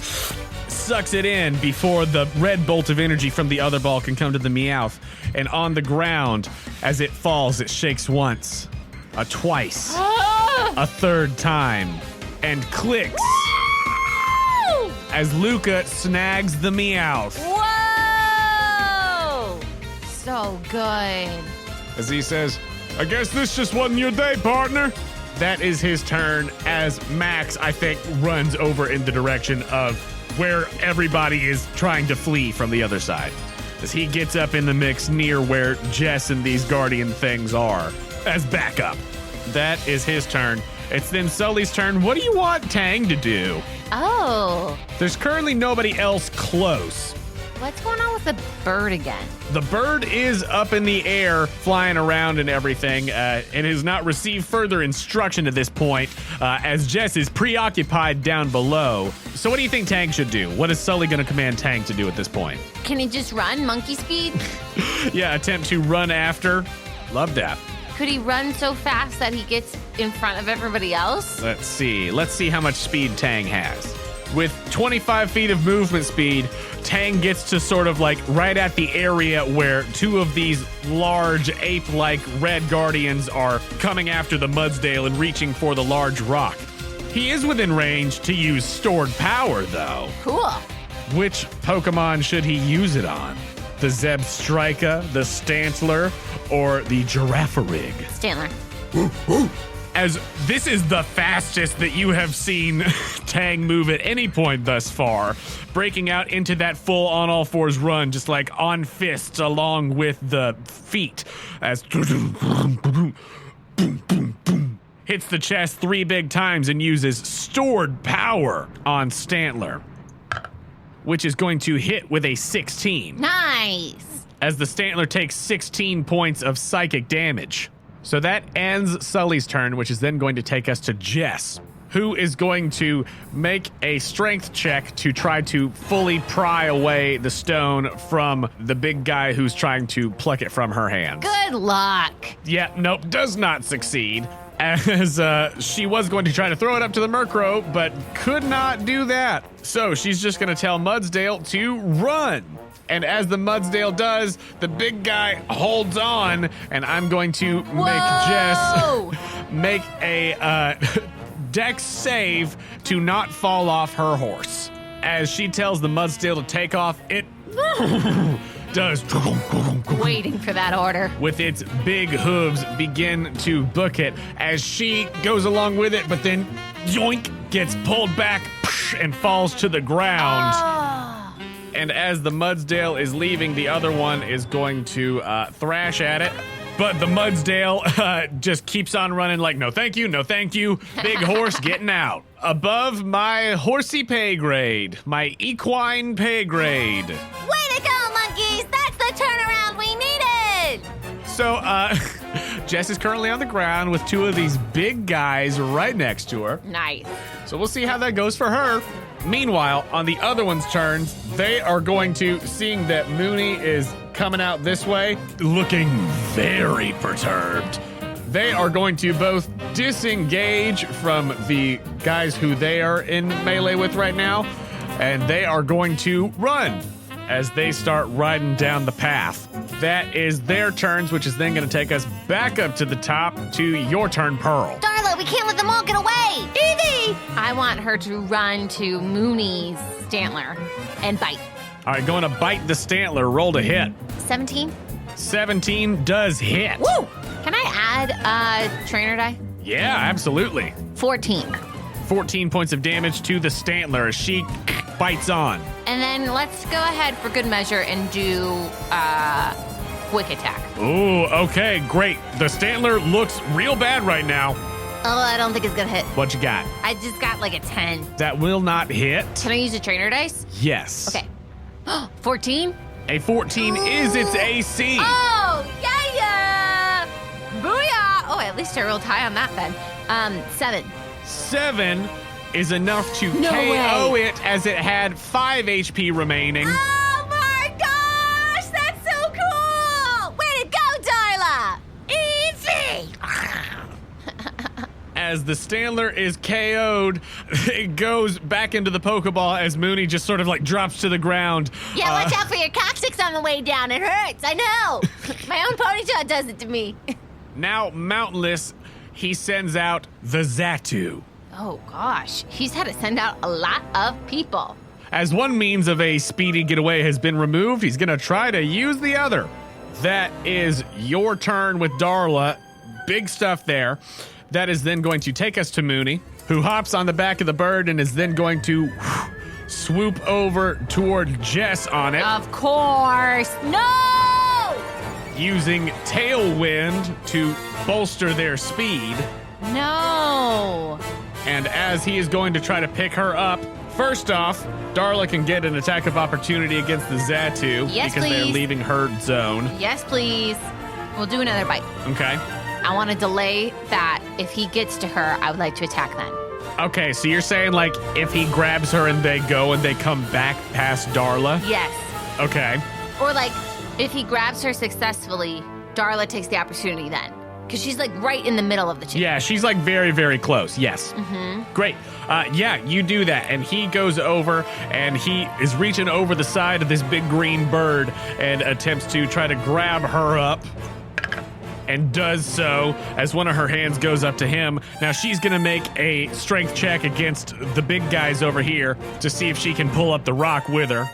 sucks it in before the red bolt of energy from the other ball can come to the Meowth. And on the ground, as it falls, it shakes once, twice, a third time and clicks as Luca snags the Meowth. Whoa! So good. As he says, I guess this just wasn't your day, partner. That is his turn as Max, I think, runs over in the direction of where everybody is trying to flee from the other side. As he gets up in the mix near where Jess and these guardian things are as backup. That is his turn. It's then Sully's turn. What do you want Tang to do? Oh. There's currently nobody else close. What's going on with the bird again? The bird is up in the air, flying around and everything, and has not received further instruction at this point, as Jess is preoccupied down below. So what do you think Tang should do? What is Sully going to command Tang to do at this point? Can he just run monkey speed? Yeah, attempt to run after. Love that. Could he run so fast that he gets in front of everybody else? Let's see. Let's see how much speed Tang has. With 25 feet of movement speed, Tang gets to sort of like right at the area where two of these large ape-like red guardians are coming after the Mudsdale and reaching for the large rock. He is within range to use stored power, though. Cool. Which Pokemon should he use it on? The Zebstrika, the Stantler, or the Giraffarig? Stantler. As this is the fastest that you have seen Tang move at any point thus far, breaking out into that full on all fours run, just like on fists along with the feet, as hits the chest 3 big times and uses stored power on Stantler, which is going to hit with a 16. Nice. As the Stantler takes 16 points of psychic damage. So that ends Sully's turn, which is then going to take us to Jess, who is going to make a strength check to try to fully pry away the stone from the big guy who's trying to pluck it from her hand. Good luck. Yeah, nope, does not succeed. As she was going to try to throw it up to the Murkrow, but could not do that. So she's just going to tell Mudsdale to run. And as the Mudsdale does, the big guy holds on, and I'm going to make Jess make a dex save to not fall off her horse. As she tells the Mudsdale to take off, it does. Waiting for that order. With its big hooves begin to book it as she goes along with it, but then yoink, gets pulled back and falls to the ground. And as the Mudsdale is leaving, the other one is going to thrash at it. But the Mudsdale just keeps on running like, no thank you, no thank you. Big horse getting out. Above my horsey pay grade, my equine pay grade. Way to go, monkeys! That's the turnaround we needed! So, Jess is currently on the ground with 2 of these big guys right next to her. Nice. So we'll see how that goes for her. Meanwhile, on the other one's turns, they are going to, seeing that Mooney is coming out this way, looking very perturbed. They are going to both disengage from the guys who they are in melee with right now, and they are going to run as they start riding down the path. That is their turns, which is then going to take us back up to the top to your turn, Pearl. Darla, we can't let them all get away! Easy! I want her to run to Mooney's Stantler and bite. All right, going to bite the Stantler. Roll to hit. 17? 17 does hit. Woo! Can I add a trainer die? Yeah, absolutely. 14. 14 points of damage to the Stantler as she bites on. And then let's go ahead for good measure and do quick attack. Ooh, okay, great. The Stantler looks real bad right now. Oh, I don't think it's gonna hit. What you got? I just got like a 10. That will not hit. Can I use a trainer dice? Yes. Okay. 14? A 14 is its AC. Oh, yeah! Booyah! Oh, at least I rolled high on that then. 7. 7 is enough to No KO way. it as it had 5 HP remaining. Oh my gosh! That's so cool! Way to go, Darla! Easy! As the Stantler is KO'd, it goes back into the Pokeball as Mooney just sort of like drops to the ground. Yeah, watch out for your coccyx on the way down. It hurts, I know. My own ponytail does it to me. Now mountainless, he sends out the Zatu. Oh, gosh. He's had to send out a lot of people. As one means of a speedy getaway has been removed, he's going to try to use the other. That is your turn with Darla. Big stuff there. That is then going to take us to Mooney, who hops on the back of the bird and is then going to swoop over toward Jess on it. Of course. No! Using Tailwind to bolster their speed. No. And as he is going to try to pick her up, first off, Darla can get an attack of opportunity against the Zatu Yes, because they're please. leaving her zone. Yes, please. We'll do another bite. Okay. I want to delay that. If he gets to her, I would like to attack then. Okay, so you're saying like if he grabs her and they go and they come back past Darla? Yes. Okay. Or like, if he grabs her successfully, Darla takes the opportunity then. Because she's like right in the middle of the chain. Yeah, she's like very, very close. Yes. Mm-hmm. Great. Yeah, you do that. And he goes over and he is reaching over the side of this big green bird and attempts to try to grab her up. And does so as one of her hands goes up to him. Now she's gonna make a strength check against the big guys over here to see if she can pull up the rock with her.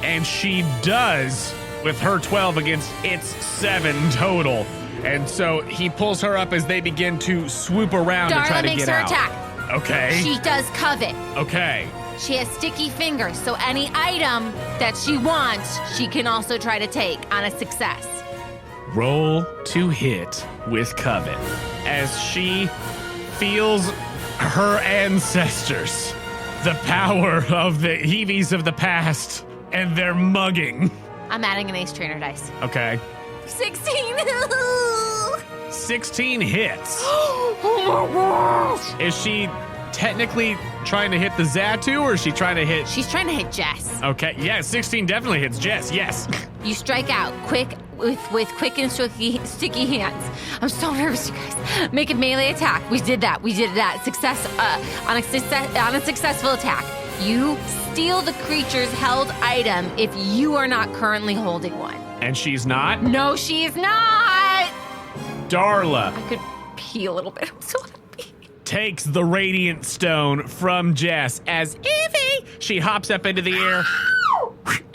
And she does with her 12 against its 7 total. And so he pulls her up as they begin to swoop around and try Darla to makes get her out. attack. Okay. She does covet. Okay. She has sticky fingers, so any item that she wants, she can also try to take on a success. Roll to hit with Covet as she feels her ancestors, the power of the Eevees of the past, and their mugging. I'm adding an ace trainer dice. Okay. 16. 16 hits. Oh my gosh. Is she technically trying to hit the Zatu, or is she trying to hit? She's trying to hit Jess. Okay, yeah, 16 definitely hits Jess, yes. You strike out quick with quick and sticky hands. I'm so nervous, you guys. Make a melee attack. We did that. Success on a successful attack. You steal the creature's held item if you are not currently holding one. And she's not? No, she is not. Darla I could pee a little bit. I'm so happy. takes the Radiant Stone from Jess as Evie, she hops up into the air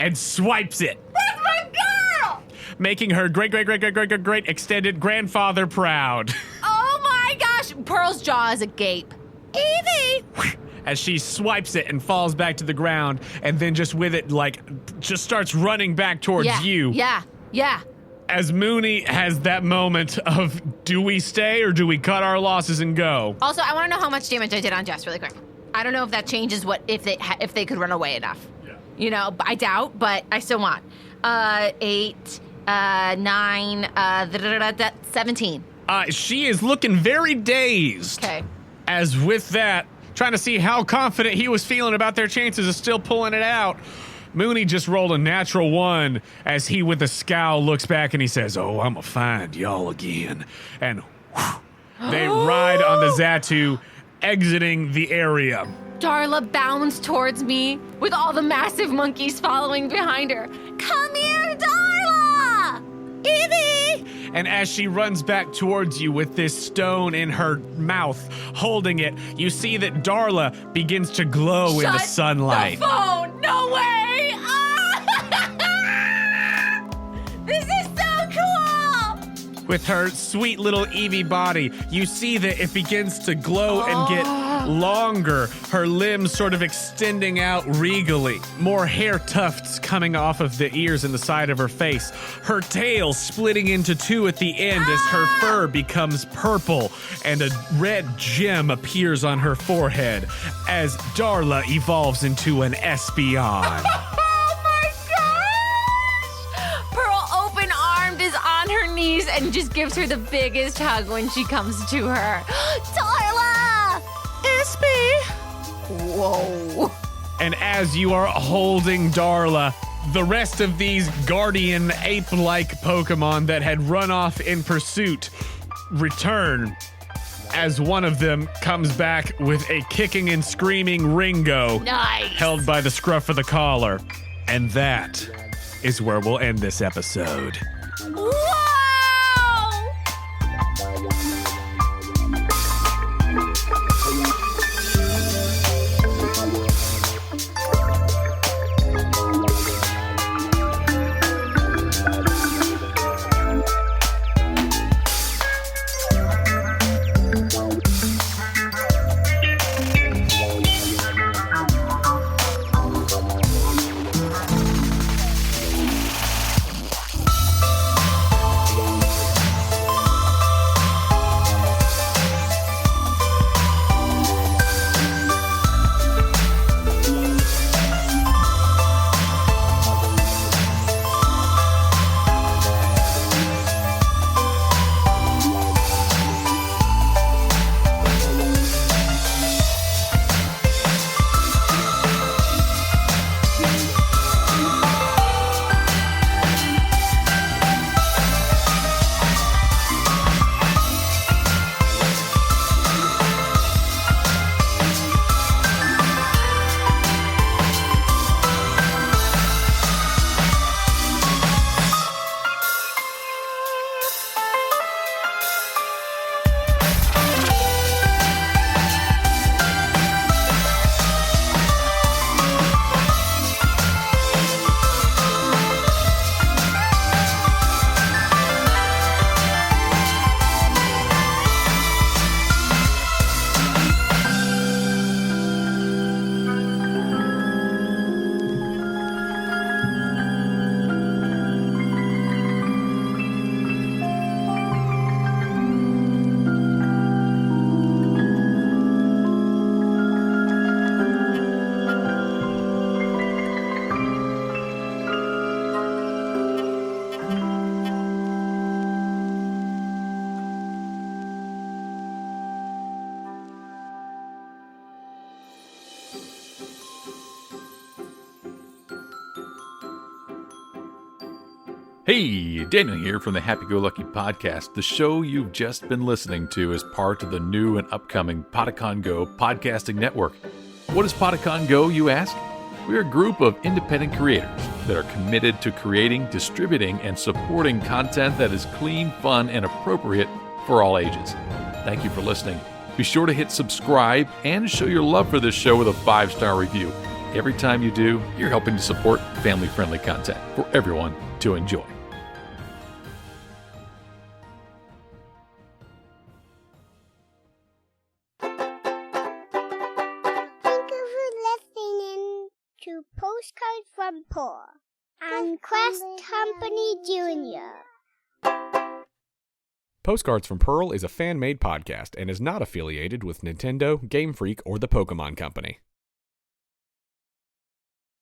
and swipes it. That's my girl. Making her great extended grandfather proud. Oh my gosh. Pearl's jaw is agape. Evie. As she swipes it and falls back to the ground, and then just with it, like, just starts running back towards you. Yeah. As Mooney has that moment of, do we stay or do we cut our losses and go? Also, I want to know how much damage I did on Jess really quick. I don't know if that changes if they could run away enough. Yeah. You know, I doubt, but I still want. 8, 9, 17. She is looking very dazed. Okay. As with that, trying to see how confident he was feeling about their chances of still pulling it out. Mooney just rolled a natural 1 as he, with a scowl, looks back and he says, "Oh, I'm gonna find y'all again." And they ride on the Zatu, exiting the area. Darla bounds towards me with all the massive monkeys following behind her. Come here, Darla! Evie! And as she runs back towards you with this stone in her mouth, holding it, you see that Darla begins to glow in the sunlight. The phone! No way! This is so cool! With her sweet little Eevee body, you see that it begins to glow and get longer, her limbs sort of extending out regally. More hair tufts coming off of the ears and the side of her face. Her tail splitting into 2 at the end as her fur becomes purple and a red gem appears on her forehead as Darla evolves into an Espeon. On her knees and just gives her the biggest hug when she comes to her. Darla! Espy! Whoa. And as you are holding Darla, the rest of these guardian ape-like Pokemon that had run off in pursuit return as one of them comes back with a kicking and screaming Ringo. Nice. Held by the scruff of the collar. And that is where we'll end this episode. Wow! Hey, Daniel here from the Happy-Go-Lucky Podcast. The show you've just been listening to is part of the new and upcoming Podicon Go podcasting network. What is Podicon Go, you ask? We're a group of independent creators that are committed to creating, distributing, and supporting content that is clean, fun, and appropriate for all ages. Thank you for listening. Be sure to hit subscribe and show your love for this show with a 5-star review. Every time you do, you're helping to support family-friendly content for everyone to enjoy. To Postcards from Poor and Quest Company Jr. Postcards from Pearl is a fan-made podcast and is not affiliated with Nintendo, Game Freak, or the Pokemon Company.